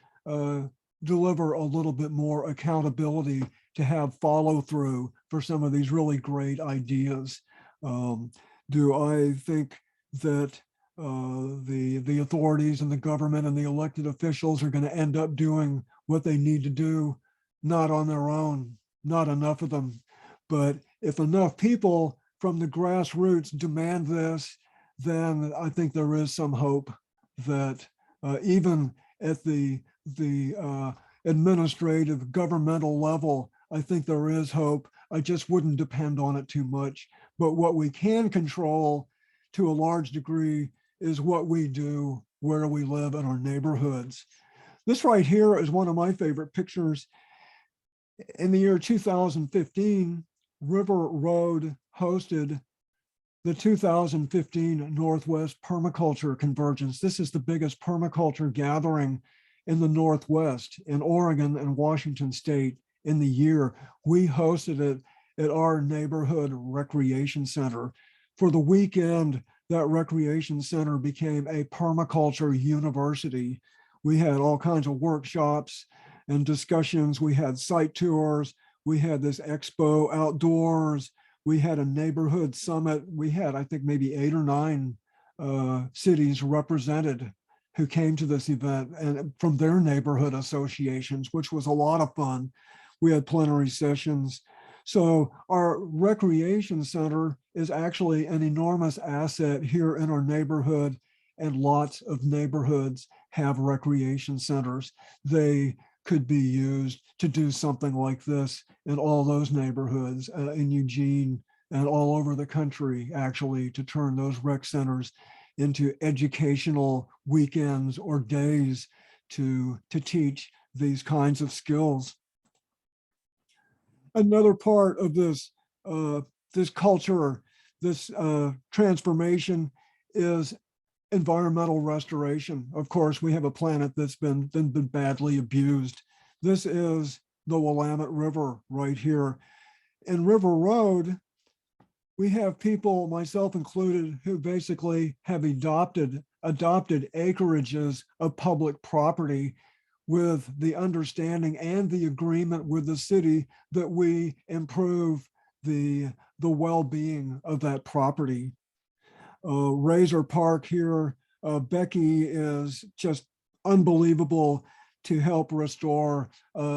[SPEAKER 1] deliver a little bit more accountability to have follow through for some of these really great ideas. Do I think that the authorities and the government and the elected officials are going to end up doing what they need to do? Not on their own, not enough of them. But if enough people from the grassroots demand this, then I think there is some hope that even at the administrative governmental level, I think there is hope. I just wouldn't depend on it too much. But what we can control to a large degree is what we do, where we live in our neighborhoods. This right here is one of my favorite pictures. In the year 2015, River Road hosted the 2015 Northwest Permaculture Convergence. This is the biggest permaculture gathering in the Northwest, in Oregon and Washington State in the year. We hosted it at our neighborhood recreation center. For the weekend, that recreation center became a permaculture university. We had all kinds of workshops and discussions. We had site tours. We had this expo outdoors. We had a neighborhood summit. We had, I think, maybe 8 or 9 cities represented who came to this event and from their neighborhood associations, which was a lot of fun. We had plenary sessions. So our recreation center is actually an enormous asset here in our neighborhood, and lots of neighborhoods have recreation centers. They could be used to do something like this in all those neighborhoods in Eugene and all over the country, actually, to turn those rec centers into educational weekends or days to teach these kinds of skills. Another part of this, this culture, this transformation is environmental restoration. Of course, we have a planet that's been badly abused. This is the Willamette River right here. In River Road, we have people, myself included, who basically have adopted acreages of public property with the understanding and the agreement with the city that we improve the well-being of that property. Razor Park here, Becky is just unbelievable to help restore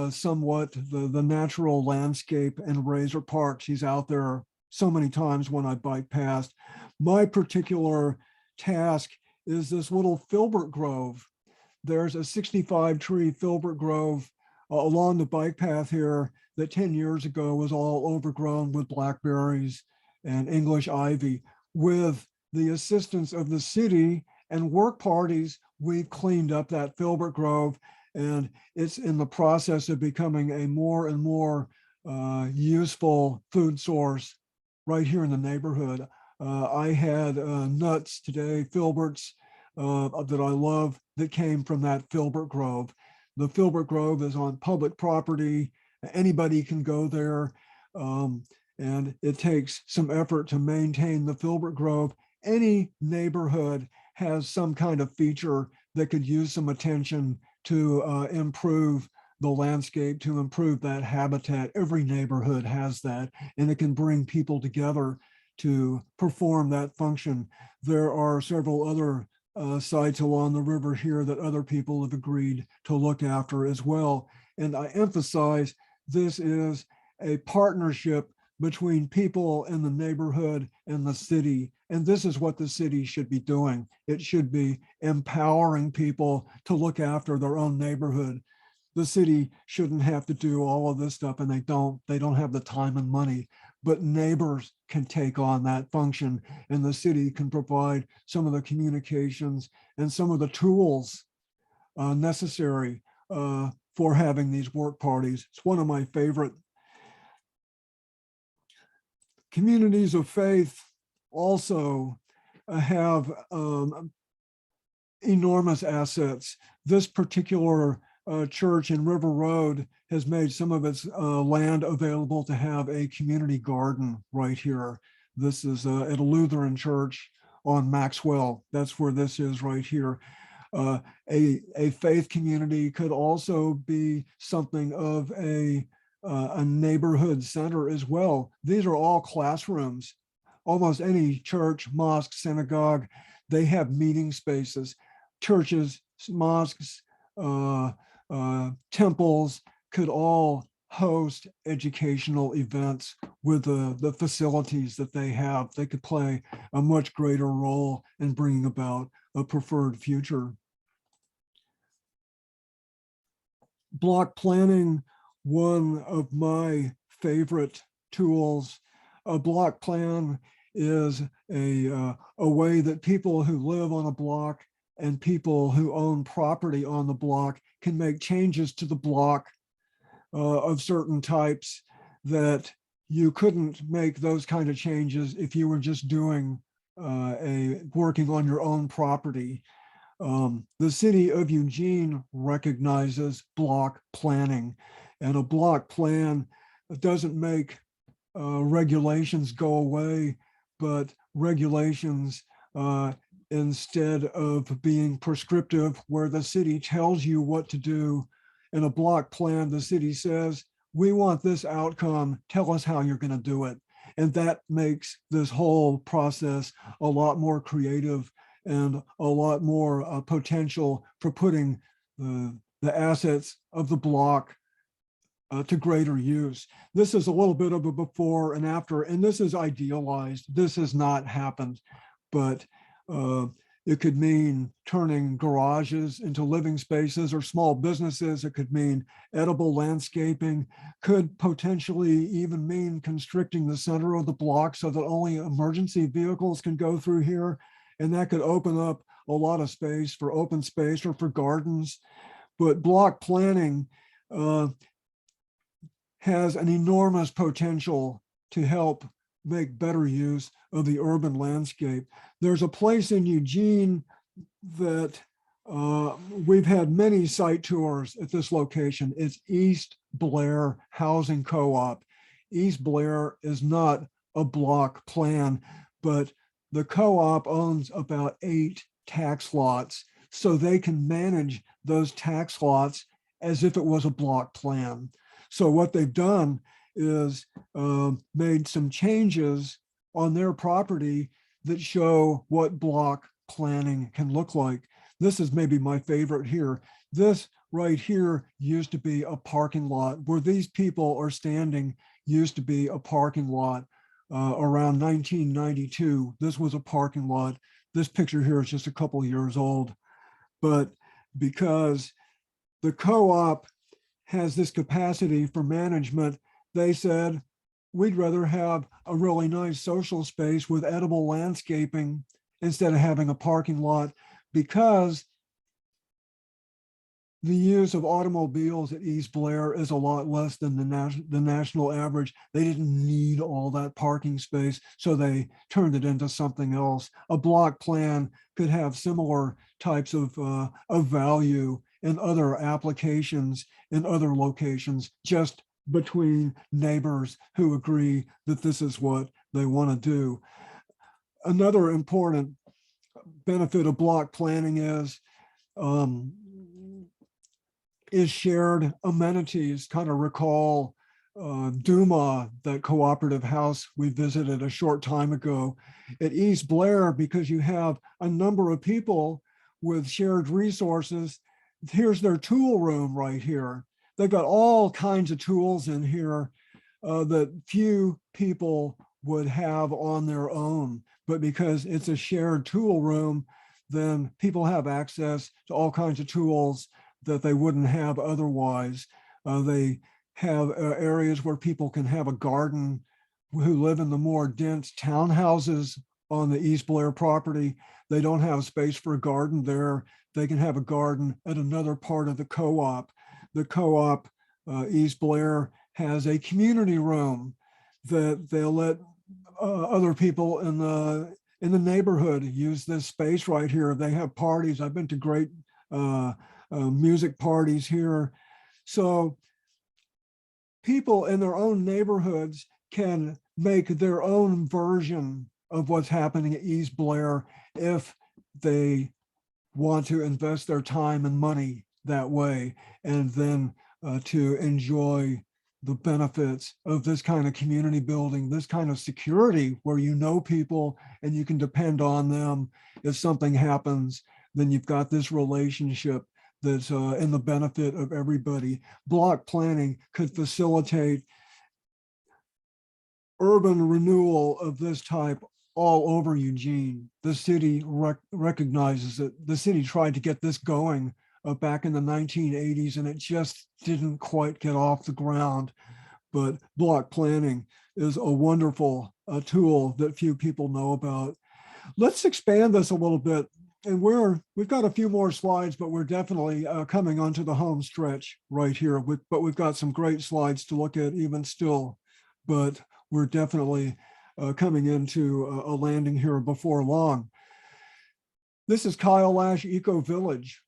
[SPEAKER 1] somewhat the natural landscape in Razor Park. She's out there so many times when I bike past. My particular task is this little filbert grove. There's a 65 tree filbert grove along the bike path here that 10 years ago was all overgrown with blackberries and English ivy. With the assistance of the city and work parties, we've cleaned up that filbert grove, and it's in the process of becoming a more and more useful food source right here in the neighborhood. I had nuts today, filberts that I love, that came from that filbert grove. The filbert grove is on public property. Anybody can go there, and it takes some effort to maintain the filbert grove. Any neighborhood has some kind of feature that could use some attention to improve the landscape, to improve that habitat. Every neighborhood has that, and it can bring people together to perform that function. There are several other sites along the river here that other people have agreed to look after as well. And I emphasize this is a partnership between people in the neighborhood and the city. And this is what the city should be doing. It should be empowering people to look after their own neighborhood. The city shouldn't have to do all of this stuff, and they don't have the time and money, but neighbors can take on that function, and the city can provide some of the communications and some of the tools necessary for having these work parties. It's one of my favorite. Communities of faith also have enormous assets. This particular church in River Road has made some of its land available to have a community garden right here. This is at a Lutheran church on Maxwell. That's where this is right here. A faith community could also be something of a neighborhood center as well. These are all classrooms. Almost any church, mosque, synagogue, they have meeting spaces. Churches, mosques, temples could all host educational events with the facilities that they have. They could play a much greater role in bringing about a preferred future. Block planning, one of my favorite tools. A block plan is a way that people who live on a block and people who own property on the block can make changes to the block of certain types that you couldn't make those kind of changes if you were just doing working on your own property. The city of Eugene recognizes block planning, and a block plan doesn't make regulations go away, but regulations instead of being prescriptive, where the city tells you what to do In a block plan, the city says, we want this outcome, tell us how you're going to do it. And that makes this whole process a lot more creative and a lot more potential for putting the assets of the block to greater use. This is a little bit of a before and after, and this is idealized. This has not happened, but it could mean turning garages into living spaces or small businesses. It could mean edible landscaping, could potentially even mean constricting the center of the block so that only emergency vehicles can go through here. And that could open up a lot of space for open space or for gardens. But block planning has an enormous potential to help make better use of the urban landscape. There's a place in Eugene that we've had many site tours at this location. It's East Blair Housing Co-op. East Blair is not a block plan, but the co-op owns about 8 tax lots, so they can manage those tax lots as if it was a block plan. So what they've done is made some changes on their property that show what block planning can look like. This is maybe my favorite here. This right here used to be a parking lot. Where these people are standing used to be a parking lot around 1992. This was a parking lot. This picture here is just a couple of years old. But because the co-op has this capacity for management, they said, we'd rather have a really nice social space with edible landscaping instead of having a parking lot, because the use of automobiles at East Blair is a lot less than the national average. They didn't need all that parking space, so they turned it into something else. A block plan could have similar types of value in other applications in other locations, just between neighbors who agree that this is what they want to do. Another important benefit of block planning is shared amenities. Kind of recall Duma, that cooperative house we visited a short time ago. At East Blair, because you have a number of people with shared resources, here's their tool room right here. They've got all kinds of tools in here that few people would have on their own. But because it's a shared tool room, then people have access to all kinds of tools that they wouldn't have otherwise. They have areas where people can have a garden who live in the more dense townhouses on the East Blair property. They don't have space for a garden there. They can have a garden at another part of the co-op. The co-op East Blair has a community room that they'll let other people in the neighborhood use this space right here. They have parties. I've been to great music parties here. So people in their own neighborhoods can make their own version of what's happening at East Blair if they want to invest their time and money that way, and then to enjoy the benefits of this kind of community building, this kind of security where you know people and you can depend on them. If something happens, then you've got this relationship that's in the benefit of everybody. Block planning could facilitate urban renewal of this type all over Eugene. The city recognizes it. The city tried to get this going back in the 1980s, and it just didn't quite get off the ground. But block planning is a wonderful tool that few people know about. Let's expand this a little bit. And we've got a few more slides, but we're definitely coming onto the home stretch right here. But we've got some great slides to look at even still. But we're definitely coming into a landing here before long. This is Kyle Lash Eco Village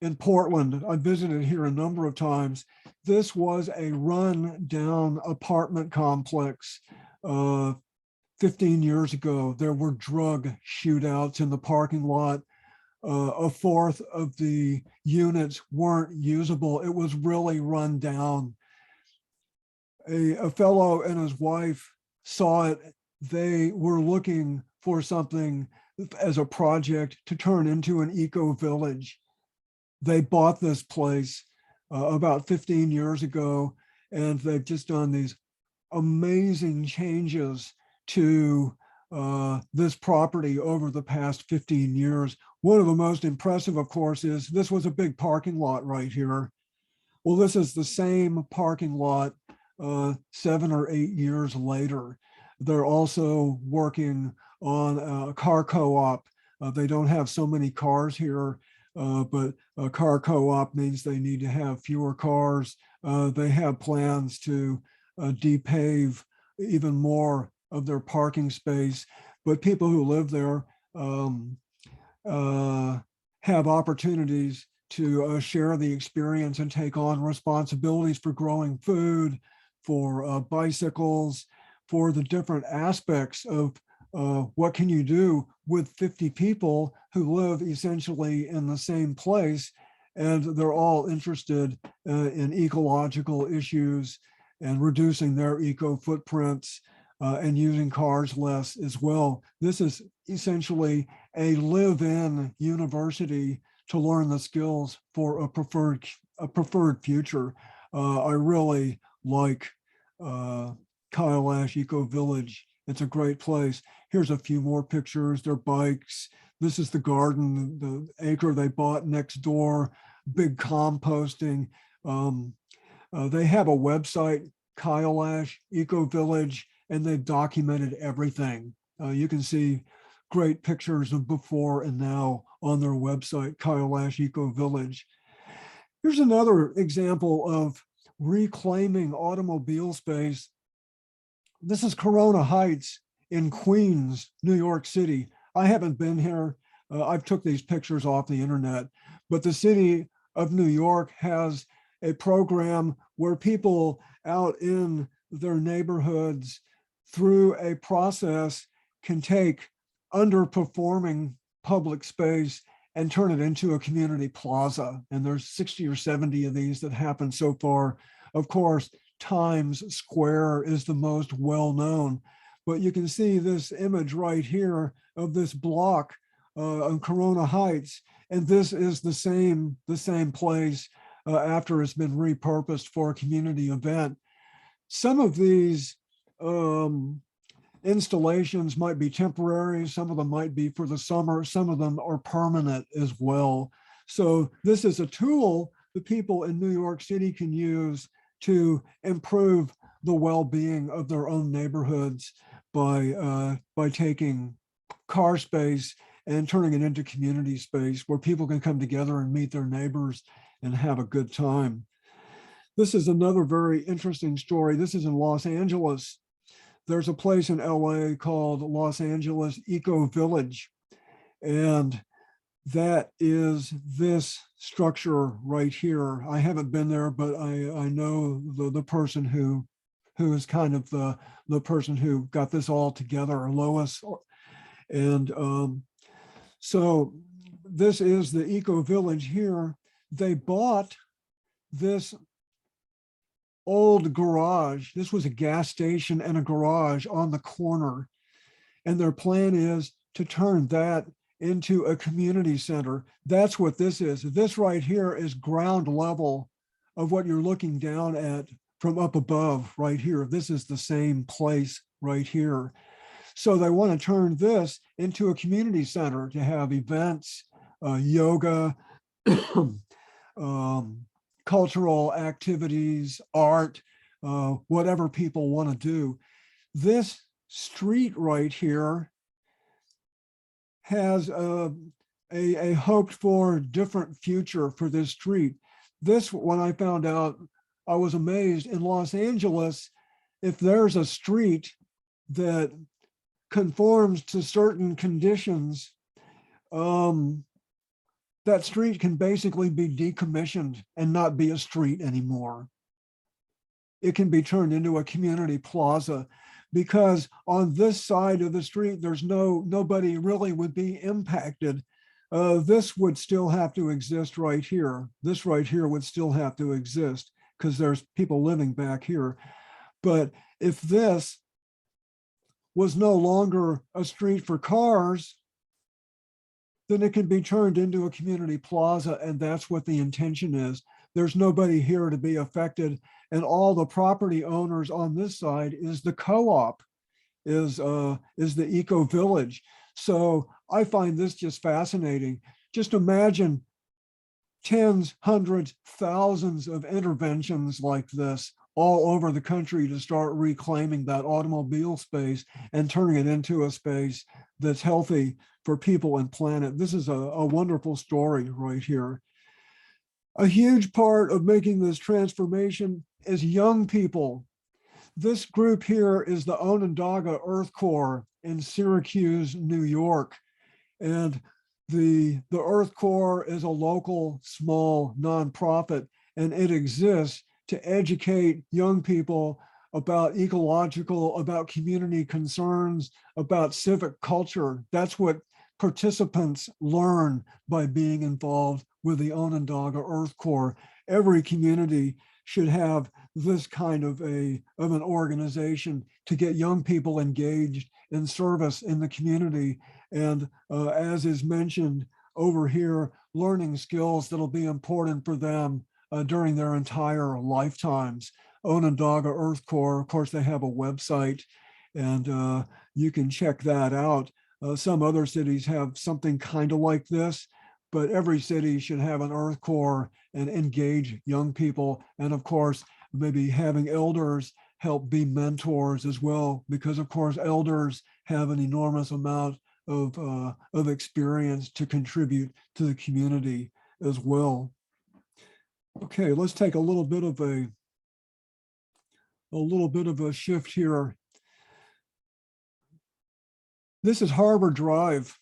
[SPEAKER 1] in Portland. I visited here a number of times. This was a run-down apartment complex 15 years ago. There were drug shootouts in the parking lot. a fourth of the units weren't usable. It was really run down. A fellow and his wife saw it. They were looking for something as a project to turn into an eco-village. They bought this place about 15 years ago, and they've just done these amazing changes to this property over the past 15 years. One of the most impressive, of course, is this was a big parking lot right here. Well, this is the same parking lot 7 or 8 years later. They're also working on a car co-op. They don't have so many cars here, but a car co-op means they need to have fewer cars. They have plans to depave even more of their parking space, but people who live there have opportunities to share the experience and take on responsibilities for growing food, for bicycles, for the different aspects of what can you do with 50 people who live essentially in the same place, and they're all interested in ecological issues and reducing their eco footprints and using cars less as well. This is essentially a live-in university to learn the skills for a preferred future. I really like Kyle Ash Eco Village. It's a great place. Here's a few more pictures. Their bikes. This is the garden, the acre they bought next door, big composting. They have a website, Kyle Ash Eco Village, and they've documented everything. You can see great pictures of before and now on their website, Kyle Ash Eco Village. Here's another example of reclaiming automobile space. This is Corona Heights in Queens, New York City. I haven't been here. I've took these pictures off the internet, but the city of New York has a program where people out in their neighborhoods through a process can take underperforming public space and turn it into a community plaza. And there's 60 or 70 of these that happen so far. Of course, Times Square is the most well-known, but you can see this image right here of this block on Corona Heights. And this is the same place after it's been repurposed for a community event. Some of these installations might be temporary, some of them might be for the summer, some of them are permanent as well. So this is a tool that people in New York City can use to improve the well-being of their own neighborhoods by taking car space and turning it into community space where people can come together and meet their neighbors and have a good time. This is another very interesting story. This is in Los Angeles. There's a place in LA called Los Angeles Eco Village, and that is this structure right here. I haven't been there, but I know the person who is kind of the person who got this all together, Lois. And so this is the Eco Village here. They bought this old garage. This was a gas station and a garage on the corner. And their plan is to turn that into a community center. That's what this is. This right here is ground level of what you're looking down at from up above right here. This is the same place right here. So they want to turn this into a community center to have events, yoga, cultural activities, art, whatever people want to do. This street right here has a hoped for different future for this street. This, when I found out, I was amazed. In Los Angeles, if there's a street that conforms to certain conditions, that street can basically be decommissioned and not be a street anymore. It can be turned into a community plaza, because on this side of the street, there's nobody really would be impacted This would still have to exist right here. This right here would still have to exist because there's people living back here. But if this was no longer a street for cars, then it can be turned into a community plaza, and that's what the intention is. There's nobody here to be affected, and all the property owners on this side is the co-op, is the eco village. So I find this just fascinating. Just imagine tens, hundreds, thousands of interventions like this all over the country to start reclaiming that automobile space and turning it into a space that's healthy for people and planet. This is a wonderful story right here. A huge part of making this transformation is young people. This group here is the Onondaga Earth Corps in Syracuse, New York. And the Earth Corps is a local small nonprofit, and it exists to educate young people about ecological, about community concerns, about civic culture. That's what participants learn by being involved with the Onondaga Earth Corps. Every community should have this kind of an organization to get young people engaged in service in the community. And as is mentioned over here, learning skills that'll be important for them during their entire lifetimes. Onondaga Earth Corps, of course, they have a website, and you can check that out. Some other cities have something kind of like this, but every city should have an Earth Corps and engage young people. And of course, maybe having elders help be mentors as well, because of course, elders have an enormous amount of experience to contribute to the community as well. Okay, let's take a little bit of a shift here. This is Harbor Drive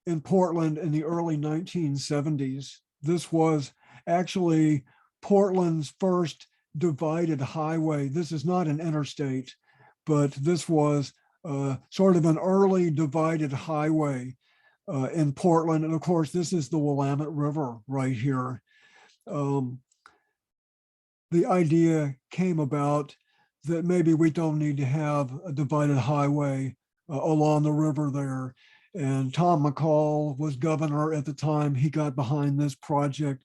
[SPEAKER 1] in Portland in the early 1970s. This was actually Portland's first divided highway. This is not an interstate, but this was sort of an early divided highway in Portland. And of course, this is the Willamette River right here. The idea came about that maybe we don't need to have a divided highway along the river there. And Tom McCall was governor at the time. He got behind this project.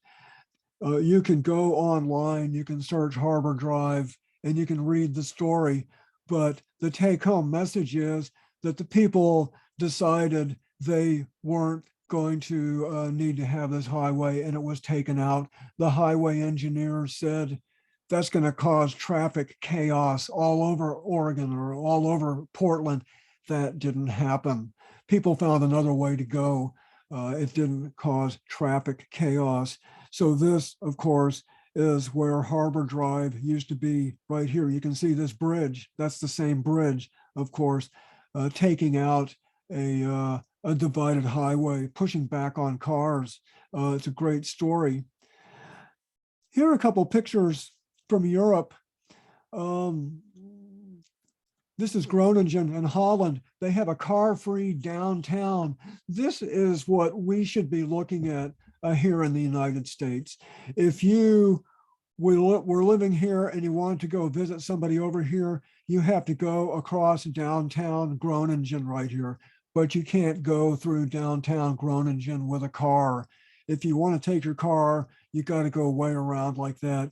[SPEAKER 1] You can go online, you can search Harbor Drive, and you can read the story. But the take-home message is that the people decided they weren't going to need to have this highway, and it was taken out. The highway engineers said that's going to cause traffic chaos all over Oregon or all over Portland. That didn't happen. People found another way to go. It didn't cause traffic chaos. So this, of course, is where Harbor Drive used to be right here. You can see this bridge. That's the same bridge, of course, taking out a divided highway, pushing back on cars. It's a great story. Here are a couple pictures from Europe. This is Groningen in Holland. They have a car-free downtown. This is what we should be looking at here in the United States. If you were living here and you wanted to go visit somebody over here, you have to go across downtown Groningen right here, but you can't go through downtown Groningen with a car. If you want to take your car, you got to go way around like that.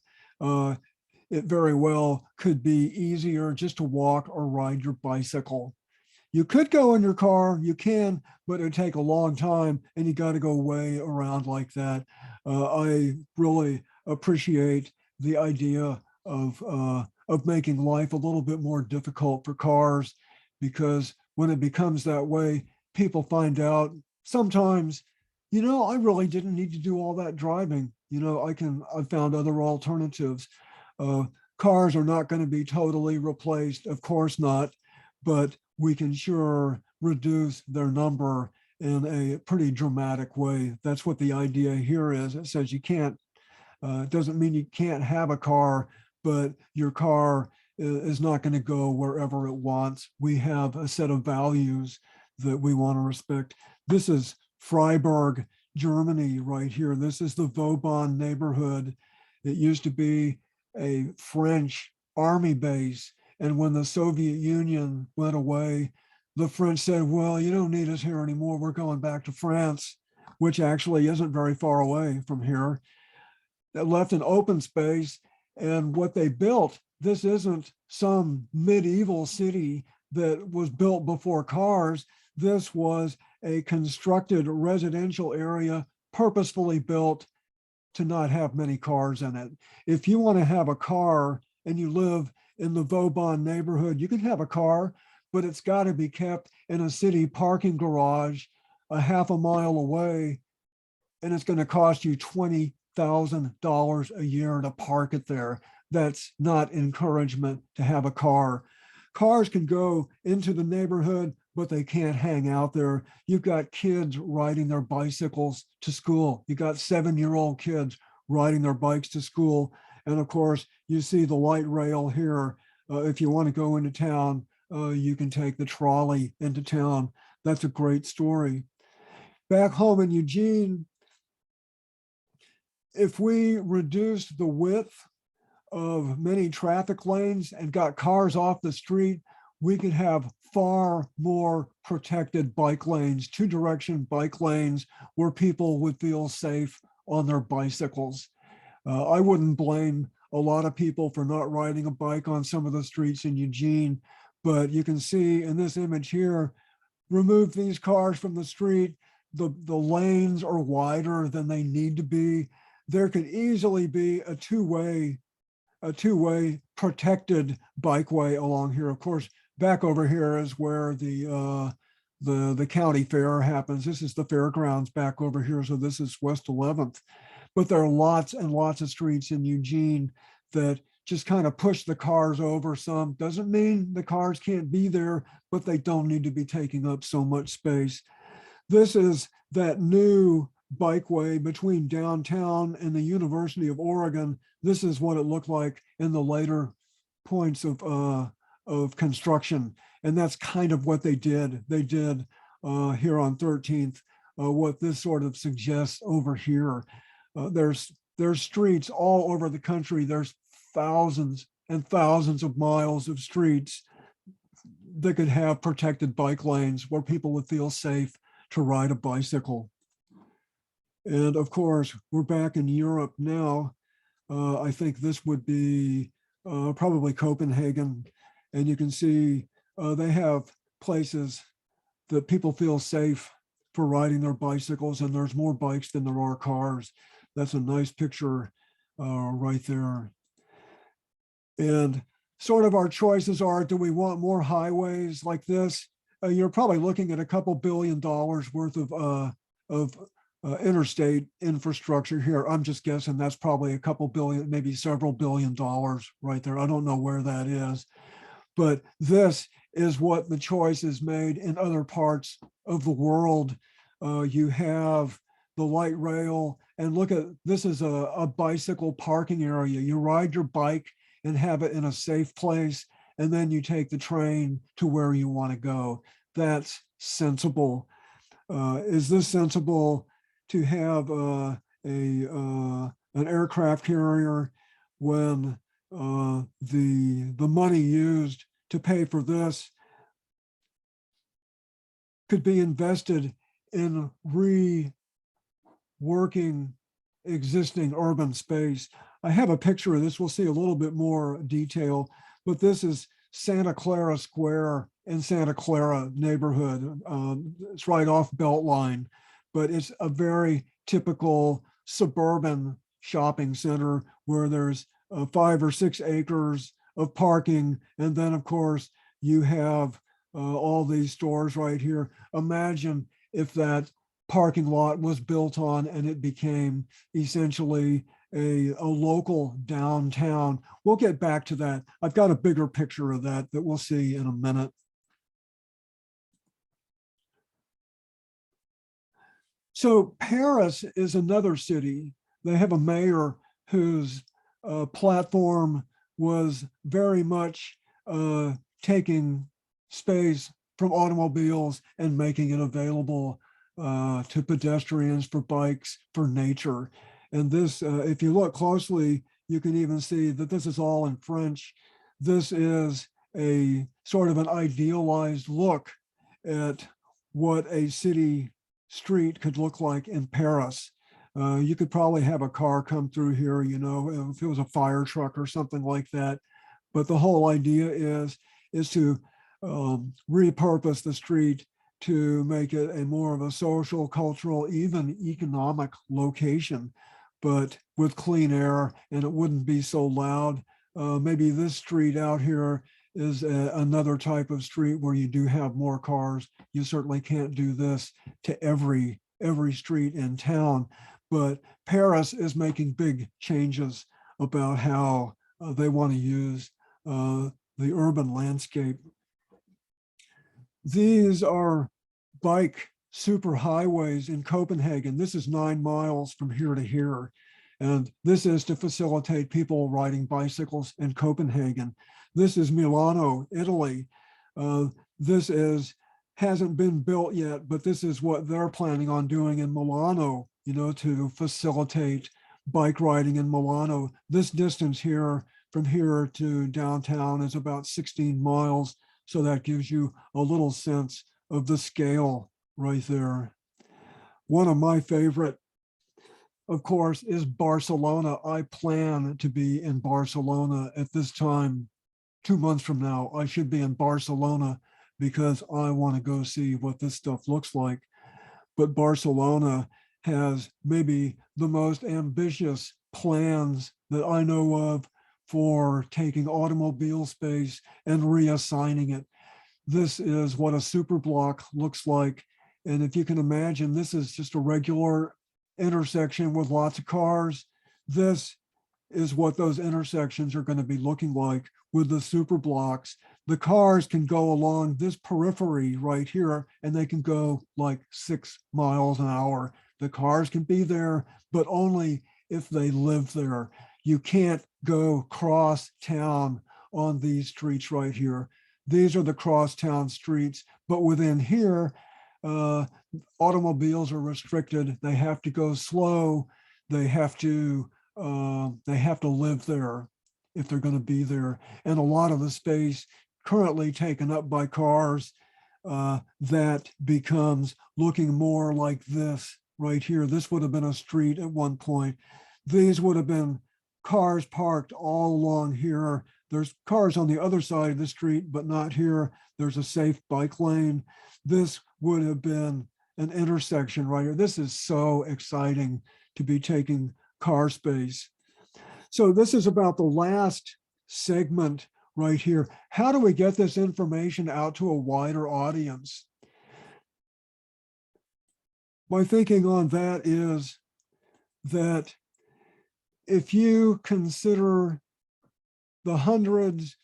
[SPEAKER 1] It very well could be easier just to walk or ride your bicycle. You could go in your car, you can, but it'd take a long time and you got to go way around like that. I really appreciate the idea of making life a little bit more difficult for cars, because when it becomes that way, people find out sometimes, you know, I really didn't need to do all that driving. You know, I found other alternatives. Cars are not going to be totally replaced, of course not, but we can sure reduce their number in a pretty dramatic way. That's what the idea here is. It says you can't, it doesn't mean you can't have a car, but your car is not going to go wherever it wants. We have a set of values that we want to respect. This is Freiburg, Germany, right here. This is the Vauban neighborhood. It used to be a French army base. And when the Soviet Union went away, the French said, well, you don't need us here anymore. We're going back to France, which actually isn't very far away from here. That left an open space. And what they built, this isn't some medieval city that was built before cars. This was a constructed residential area purposefully built to not have many cars in it. If you want to have a car and you live in the Vauban neighborhood, you can have a car, but it's got to be kept in a city parking garage a half a mile away, and it's going to cost you $20,000 a year to park it there. That's not encouragement to have a car. Cars can go into the neighborhood, but they can't hang out there. You've got kids riding their bicycles to school. You got 7-year-old kids riding their bikes to school. And of course, you see the light rail here. If you want to go into town, you can take the trolley into town. That's a great story. Back home in Eugene, if we reduced the width of many traffic lanes and got cars off the street, we could have far more protected bike lanes, 2-direction bike lanes where people would feel safe on their bicycles. I wouldn't blame a lot of people for not riding a bike on some of the streets in Eugene, but you can see in this image here, remove these cars from the street, the lanes are wider than they need to be. There could easily be a two-way protected bikeway along here. Of course, back over here is where the county fair happens. This is the fairgrounds back over here. So this is West 11th. But there are lots and lots of streets in Eugene that just kind of push the cars over some. Doesn't mean the cars can't be there, but they don't need to be taking up so much space. This is that new bikeway between downtown and the University of Oregon. This is what it looked like in the later points of construction. And that's kind of what they did. They did here on 13th, what this sort of suggests over here. There's streets all over the country. There's thousands and thousands of miles of streets that could have protected bike lanes where people would feel safe to ride a bicycle. And of course, we're back in Europe now. I think this would be probably Copenhagen. And you can see they have places that people feel safe for riding their bicycles, and there's more bikes than there are cars. That's a nice picture right there. And sort of our choices are, do we want more highways like this? You're probably looking at a couple $2 billion worth of interstate infrastructure here. I'm just guessing that's probably a couple billion, maybe several $1 billion right there. I don't know where that is, but this is what the choice is made in other parts of the world. You have the light rail, and look at, this is a bicycle parking area. You ride your bike and have it in a safe place, and then you take the train to where you want to go. That's sensible. Is this sensible to have an aircraft carrier when the money used to pay for this could be invested in reworking existing urban space? I have a picture of this. We'll see a little bit more detail, but this is Santa Clara Square in Santa Clara neighborhood. It's right off Beltline, but it's a very typical suburban shopping center where there's 5 or 6 acres of parking. And then of course you have all these stores right here. Imagine if that parking lot was built on and it became essentially a local downtown. We'll get back to that. I've got a bigger picture of that we'll see in a minute. So Paris is another city. They have a mayor whose platform was very much taking space from automobiles and making it available to pedestrians, for bikes, for nature. And this, if you look closely, you can even see that this is all in French. This is a sort of an idealized look at what a city street could look like in Paris. You could probably have a car come through here, you know, if it was a fire truck or something like that. But the whole idea is to repurpose the street to make it a more of a social, cultural, even economic location, but with clean air, and it wouldn't be so loud. Maybe this street out here is another type of street where you do have more cars. You certainly can't do this to every street in town, but Paris is making big changes about how they want to use the urban landscape. These are bike superhighways in Copenhagen. This is 9 miles from here to here. And this is to facilitate people riding bicycles in Copenhagen. This is Milano, Italy. This hasn't been built yet, but this is what they're planning on doing in Milano, you know, to facilitate bike riding in Milano. This distance here from here to downtown is about 16 miles. So that gives you a little sense of the scale right there. One of my favorite, of course, is Barcelona. I plan to be in Barcelona at this time. 2 months from now, I should be in Barcelona because I want to go see what this stuff looks like. But Barcelona has maybe the most ambitious plans that I know of for taking automobile space and reassigning it. This is what a super block looks like. And if you can imagine, this is just a regular intersection with lots of cars. This is what those intersections are going to be looking like with the super blocks. The cars can go along this periphery right here, and they can go like 6 miles an hour. The cars can be there, but only if they live there. You can't go cross town on these streets right here. These are the crosstown streets, but within here, automobiles are restricted. They have to go slow. They have to live there if they're going to be there. And a lot of the space currently taken up by cars, that becomes looking more like this right here. This would have been a street at one point. These would have been cars parked all along here. There's cars on the other side of the street, but not here. There's a safe bike lane. This would have been an intersection right here. This is so exciting to be taking car space. So this is about the last segment right here. How do we get this information out to a wider audience? My thinking on that is that if you consider the hundreds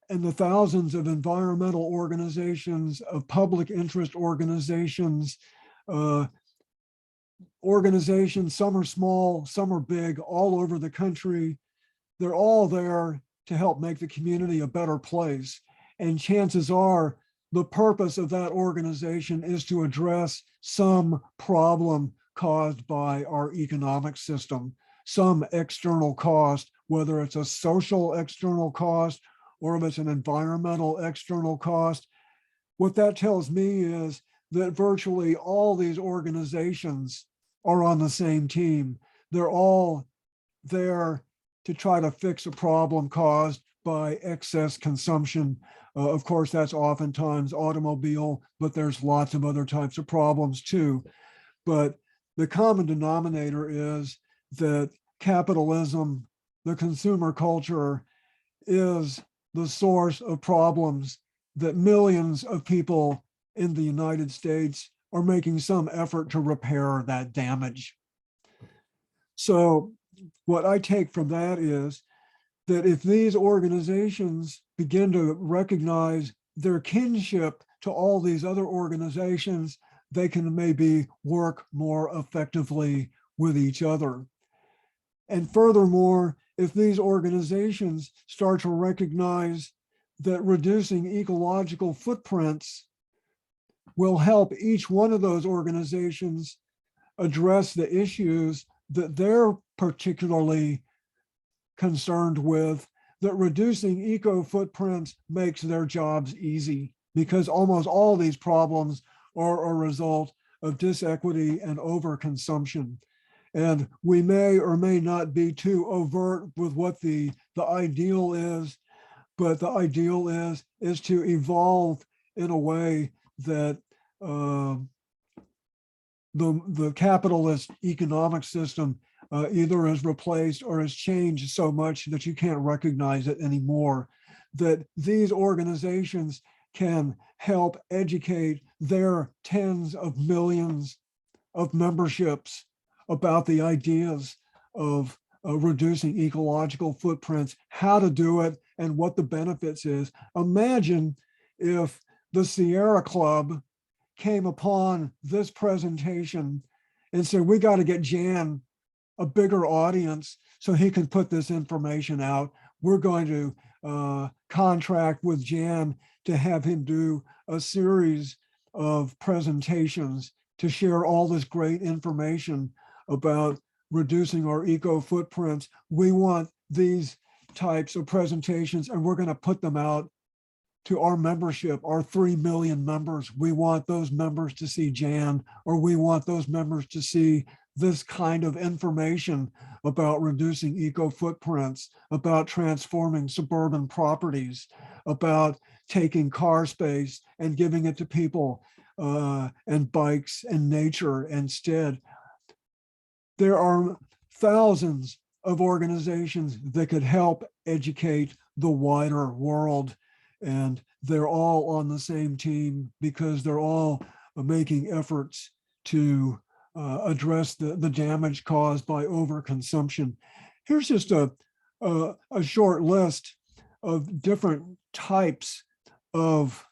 [SPEAKER 1] and the thousands of environmental organizations, of public interest organizations, organizations, some are small, some are big, all over the country, they're all there to help make the community a better place. And chances are the purpose of that organization is to address some problem caused by our economic system, some external cost, whether it's a social external cost or if it's an environmental external cost. What that tells me is that virtually all these organizations are on the same team. They're all there to try to fix a problem caused by excess consumption. Of course, that's oftentimes automobile, but there's lots of other types of problems too. But the common denominator is that capitalism, the consumer culture, is the source of problems that millions of people in the United States are making some effort to repair that damage. So what I take from that is that if these organizations begin to recognize their kinship to all these other organizations, they can maybe work more effectively with each other. And furthermore, if these organizations start to recognize that reducing ecological footprints will help each one of those organizations address the issues that they're particularly concerned with, that reducing eco footprints makes their jobs easy, because almost all these problems are a result of disequity and overconsumption. And we may or may not be too overt with what the ideal is, but the ideal is to evolve in a way that the capitalist economic system either is replaced or has changed so much that you can't recognize it anymore, that these organizations can help educate their tens of millions of memberships about the ideas of reducing ecological footprints, how to do it, and what the benefits is. Imagine if the Sierra Club came upon this presentation and said, we got to get Jan a bigger audience so he can put this information out. We're going to contract with Jan to have him do a series of presentations to share all this great information about reducing our eco footprints. We want these types of presentations, and we're going to put them out to our membership, our 3 million members. We want those members to see Jan, or we want those members to see this kind of information about reducing eco footprints, about transforming suburban properties, about taking car space and giving it to people and bikes and nature instead. There are thousands of organizations that could help educate the wider world, and they're all on the same team because they're all making efforts to address the damage caused by overconsumption. Here's just a short list of different types of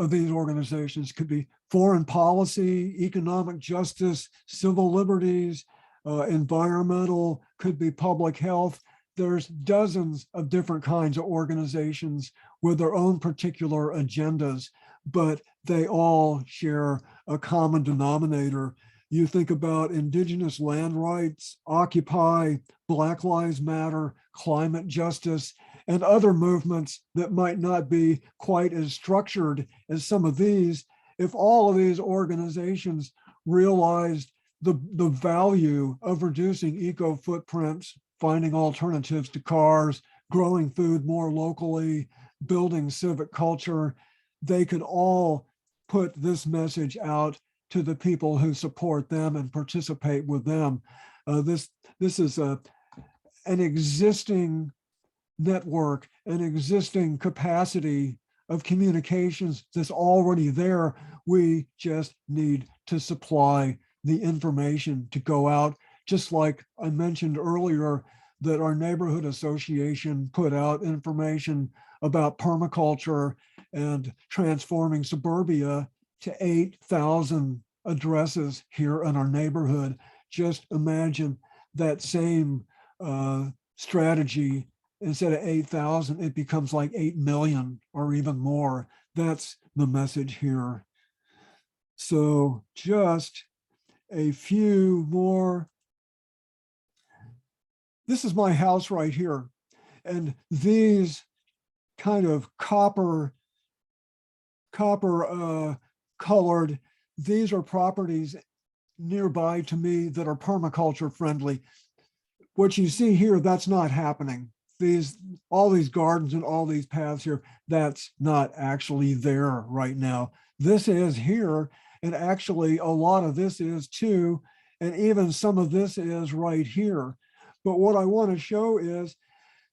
[SPEAKER 1] these organizations. Could be foreign policy, economic justice, civil liberties, environmental, could be public health. There's dozens of different kinds of organizations with their own particular agendas, but they all share a common denominator. You think about indigenous land rights, Occupy, Black Lives Matter, climate justice, and other movements that might not be quite as structured as some of these. If all of these organizations realized the value of reducing eco footprints, finding alternatives to cars, growing food more locally, building civic culture, they could all put this message out to the people who support them and participate with them. This is an existing network, an existing capacity of communications that's already there. We just need to supply the information to go out, just like I mentioned earlier that our neighborhood association put out information about permaculture and transforming suburbia to 8,000 addresses here in our neighborhood. Just imagine that same strategy. Instead of 8,000, it becomes like 8 million or even more. That's the message here. So just a few more. This is my house right here. And these kind of copper colored, these are properties nearby to me that are permaculture friendly. What you see here, that's not happening. All these gardens and all these paths here, that's not actually there right now. This is here, and actually a lot of this is too, and even some of this is right here. But what I want to show is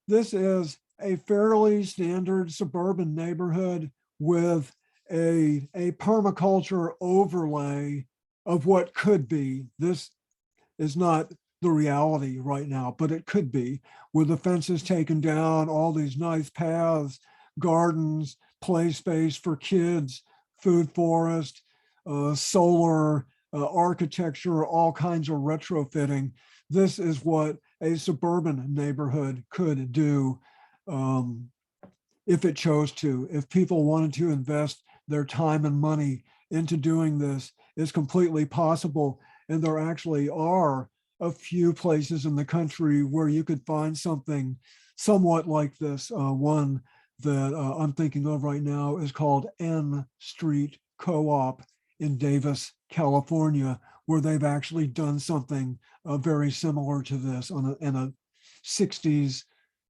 [SPEAKER 1] this is a fairly standard suburban neighborhood with a permaculture overlay of what could be. This is not the reality right now, but it could be, with the fences taken down, all these nice paths, gardens, play space for kids, food forest, solar architecture, all kinds of retrofitting. This is what a suburban neighborhood could do if it chose to. If people wanted to invest their time and money into doing this is completely possible. And there actually are a few places in the country where you could find something somewhat like this. One that I'm thinking of right now is called N Street Co-op in Davis, California, where they've actually done something very similar to this in a 60s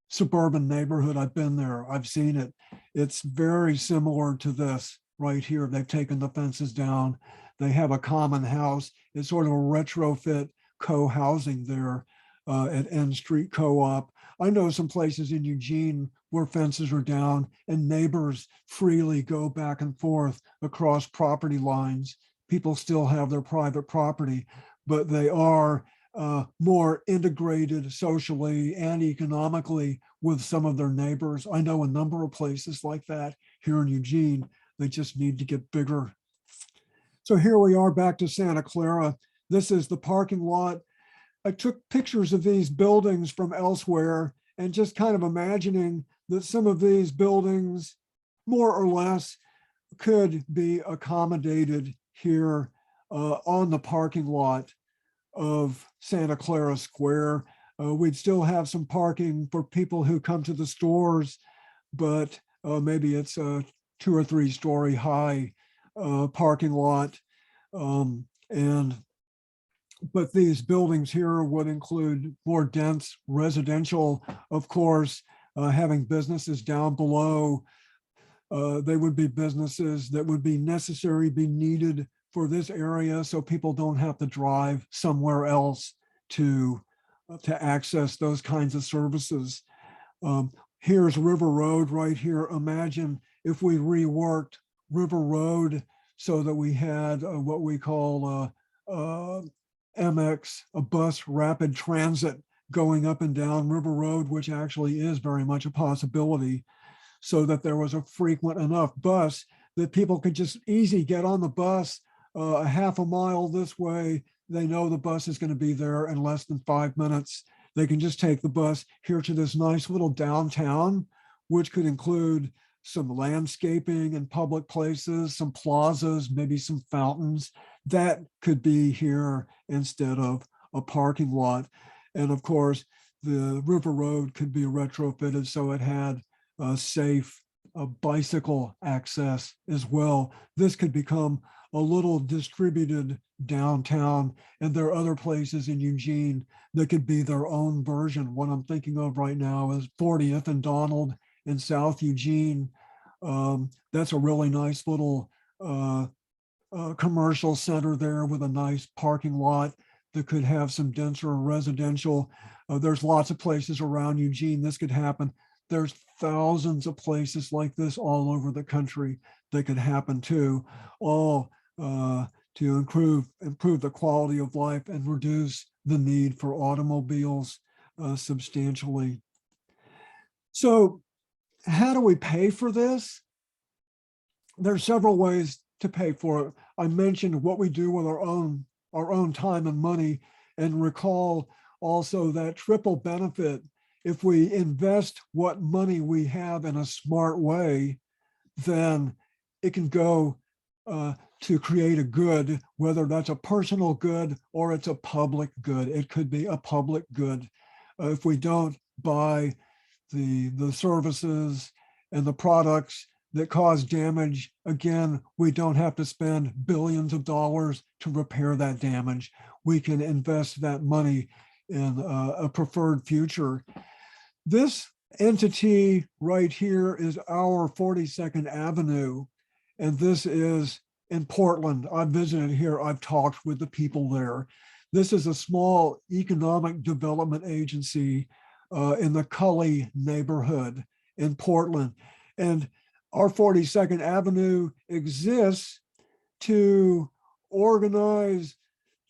[SPEAKER 1] suburban neighborhood. I've been there, I've seen it. It's very similar to this right here. They've taken the fences down. They have a common house. It's sort of a retrofit co-housing there at N Street Co-op. I know some places in Eugene where fences are down and neighbors freely go back and forth across property lines. People still have their private property, but they are more integrated socially and economically with some of their neighbors. I know a number of places like that here in Eugene. They just need to get bigger. So here we are back to Santa Clara. This is the parking lot. I took pictures of these buildings from elsewhere and just kind of imagining that some of these buildings, more or less, could be accommodated here on the parking lot of Santa Clara Square. We'd still have some parking for people who come to the stores, but maybe it's a 2 or 3 story high parking lot. But these buildings here would include more dense residential, of course, having businesses down below. They would be businesses that would be necessary, be needed for this area, so people don't have to drive somewhere else to access those kinds of services. Here's River Road right here. Imagine if we reworked River Road so that we had what we call MX, a bus rapid transit going up and down River Road, which actually is very much a possibility, so that there was a frequent enough bus that people could just easy get on the bus a half a mile this way. They know the bus is going to be there in less than 5 minutes. They can just take the bus here to this nice little downtown, which could include some landscaping and public places, some plazas, maybe some fountains. That could be here instead of a parking lot. And of course, the River Road could be retrofitted so it had safe bicycle access as well. This could become a little distributed downtown, and there are other places in Eugene that could be their own version. What I'm thinking of right now is 40th and Donald in South Eugene. That's a really nice little commercial center there with a nice parking lot that could have some denser residential. There's lots of places around Eugene this could happen. There's thousands of places like this all over the country that could happen too, all to improve the quality of life and reduce the need for automobiles substantially. So how do we pay for this? There's several ways to pay for it. I mentioned what we do with our own time and money, and recall also that triple benefit. If we invest what money we have in a smart way, then it can go to create a good, whether that's a personal good or it's a public good. It could be a public good. If we don't buy the services and the products that cause damage, again, we don't have to spend billions of dollars to repair that damage. We can invest that money in a preferred future. This entity right here is our 42nd Avenue, and this is in Portland. I've visited here, I've talked with the people there. This is a small economic development agency in the Cully neighborhood in Portland. And our 42nd Avenue exists to organize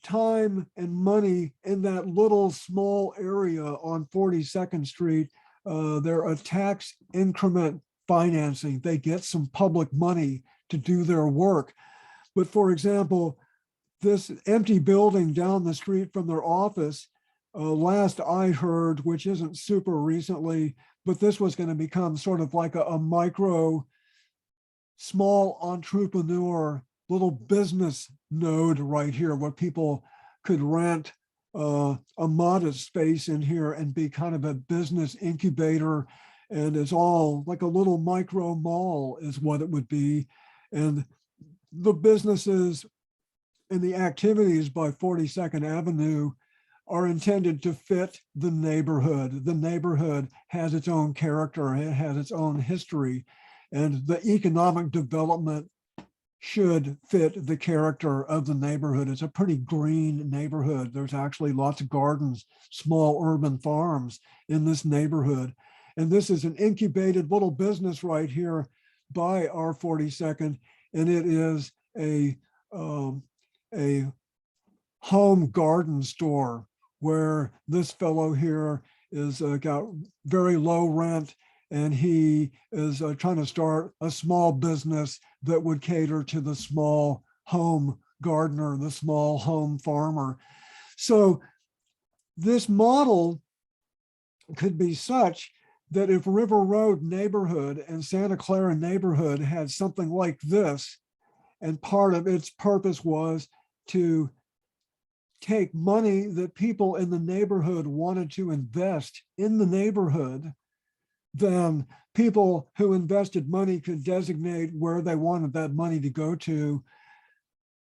[SPEAKER 1] time and money in that little small area on 42nd Street. They're a tax increment financing. They get some public money to do their work. But for example, this empty building down the street from their office, last I heard, which isn't super recently, but this was going to become sort of like a micro small entrepreneur little business node right here where people could rent a modest space in here and be kind of a business incubator. And it's all like a little micro mall is what it would be. And the businesses and the activities by 42nd Avenue are intended to fit the neighborhood. The neighborhood has its own character, it has its own history, and the economic development should fit the character of the neighborhood. It's a pretty green neighborhood. There's actually lots of gardens, small urban farms in this neighborhood. And this is an incubated little business right here by our 42nd, and it is a home garden store where this fellow here is got very low rent, and he is trying to start a small business that would cater to the small home gardener, the small home farmer. So this model could be such that if River Road neighborhood and Santa Clara neighborhood had something like this, and part of its purpose was to take money that people in the neighborhood wanted to invest in the neighborhood, then people who invested money could designate where they wanted that money to go to.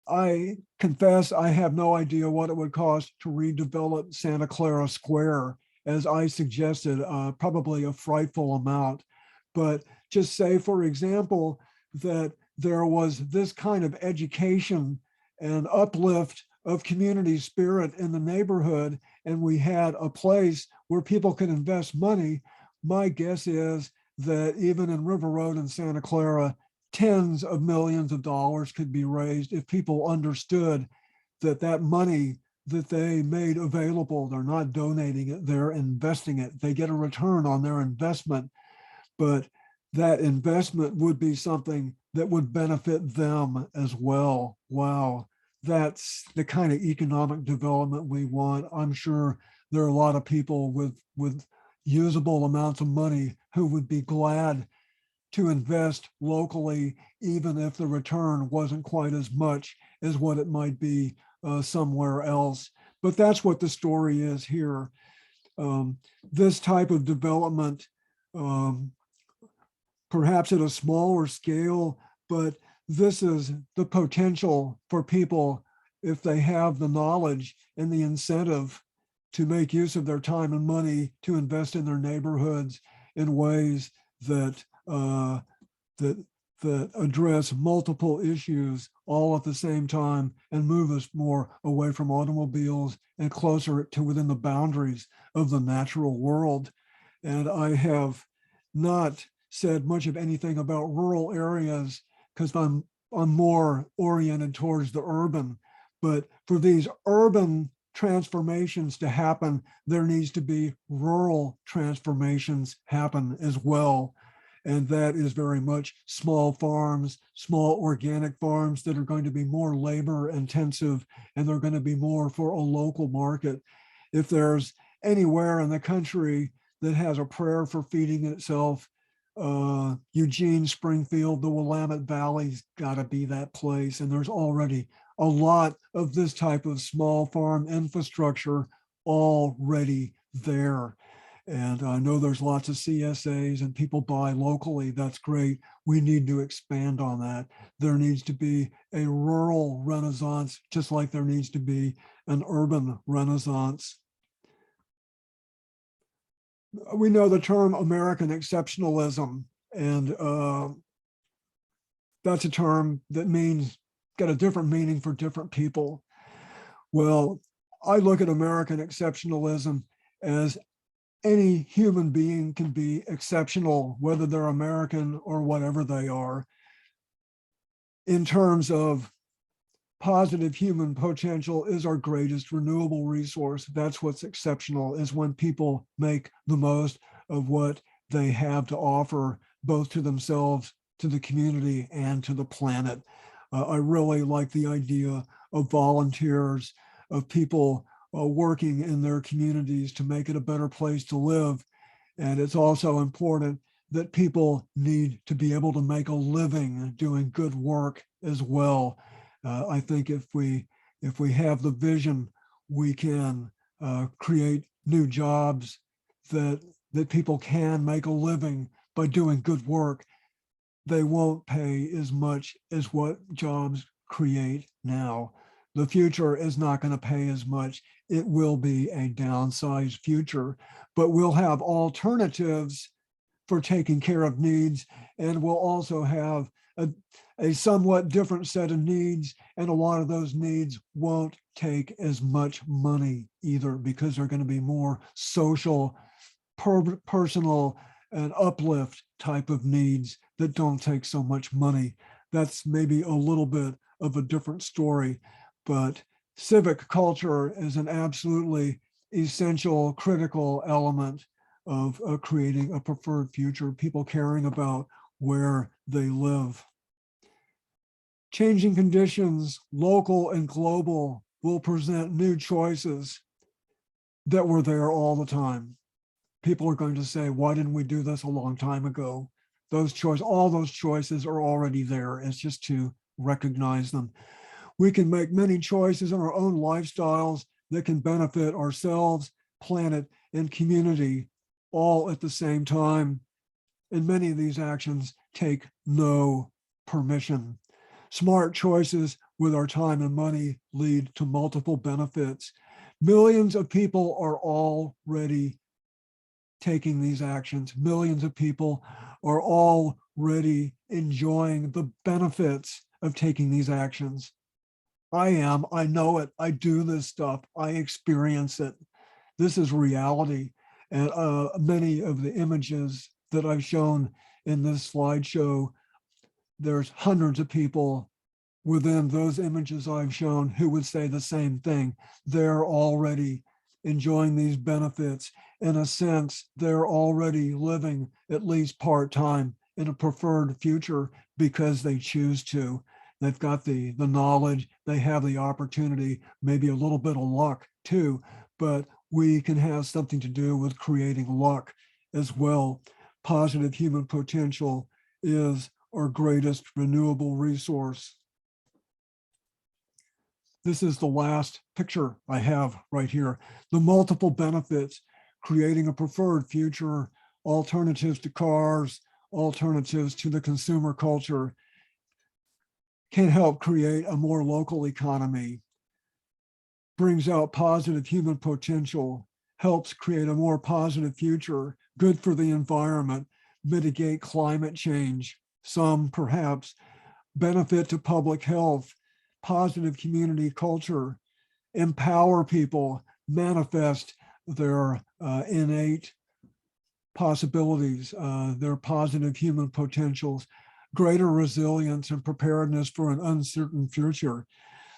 [SPEAKER 1] I confess I have no idea what it would cost to redevelop Santa Clara Square, as I suggested, probably a frightful amount. But just say, for example, that there was this kind of education and uplift of community spirit in the neighborhood, and we had a place where people could invest money. My guess is that even in River Road and Santa Clara, tens of millions of dollars could be raised if people understood that that money that they made available, they're not donating it, they're investing it. They get a return on their investment, but that investment would be something that would benefit them as well. Wow, that's the kind of economic development we want. I'm sure there are a lot of people with usable amounts of money who would be glad to invest locally, even if the return wasn't quite as much as what it might be somewhere else. But that's what the story is here. This type of development, perhaps at a smaller scale, but this is the potential for people, if they have the knowledge and the incentive to make use of their time and money to invest in their neighborhoods in ways that that address multiple issues all at the same time and move us more away from automobiles and closer to within the boundaries of the natural world. And I have not said much of anything about rural areas because I'm more oriented towards the urban. But for these urban transformations to happen, there needs to be rural transformations happen as well. And that is very much small farms, small organic farms that are going to be more labor intensive, and they're going to be more for a local market. If there's anywhere in the country that has a prayer for feeding itself, Eugene, Springfield, the Willamette Valley's got to be that place. And there's already a lot of this type of small farm infrastructure already there. And I know there's lots of CSAs and people buy locally. That's great. We need to expand on that. There needs to be a rural renaissance, just like there needs to be an urban renaissance. We know the term American exceptionalism, and that's a term that means got a different meaning for different people. Well, I look at American exceptionalism as any human being can be exceptional, whether they're American or whatever they are, in terms of positive human potential is our greatest renewable resource. That's what's exceptional, is when people make the most of what they have to offer, both to themselves, to the community, and to the planet. I really like the idea of volunteers, of people working in their communities to make it a better place to live. And it's also important that people need to be able to make a living doing good work as well. I think if we have the vision, we can create new jobs that people can make a living by doing good work. They won't pay as much as what jobs create now. The future is not going to pay as much. It will be a downsized future, but we'll have alternatives for taking care of needs, and we'll also have a somewhat different set of needs, and a lot of those needs won't take as much money either, because they're going to be more social, personal, and uplift type of needs that don't take so much money. That's maybe a little bit of a different story, but civic culture is an absolutely essential, critical element of creating a preferred future, people caring about where they live. Changing conditions, local and global, will present new choices that were there all the time. People are going to say, why didn't we do this a long time ago? All those choices are already there. It's just to recognize them. We can make many choices in our own lifestyles that can benefit ourselves, planet, and community all at the same time. And many of these actions take no permission. Smart choices with our time and money lead to multiple benefits. Millions of people are already taking these actions. Millions of people are already enjoying the benefits of taking these actions. I know it, I do this stuff, I experience it. This is reality. And many of the images that I've shown in this slideshow, there's hundreds of people within those images I've shown who would say the same thing. They're already enjoying these benefits. In a sense, they're already living at least part-time in a preferred future because they choose to. They've got the knowledge, they have the opportunity, maybe a little bit of luck too, but we can have something to do with creating luck as well. Positive human potential is our greatest renewable resource. This is the last picture I have right here. The multiple benefits, creating a preferred future, alternatives to cars, alternatives to the consumer culture, can help create a more local economy, brings out positive human potential, helps create a more positive future, good for the environment, mitigate climate change, some perhaps benefit to public health, positive community culture, empower people, manifest their innate possibilities, their positive human potentials, greater resilience and preparedness for an uncertain future.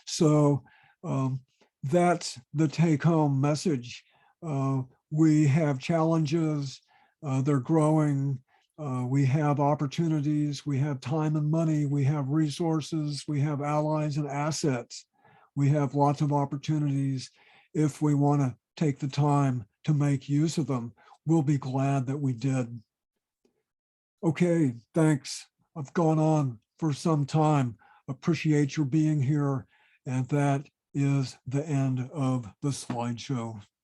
[SPEAKER 1] So that's the take-home message. We have challenges, they're growing. We have opportunities, we have time and money, we have resources, we have allies and assets. We have lots of opportunities. If we want to take the time to make use of them, we'll be glad that we did. Okay, thanks. I've gone on for some time. Appreciate your being here. And that is the end of the slideshow.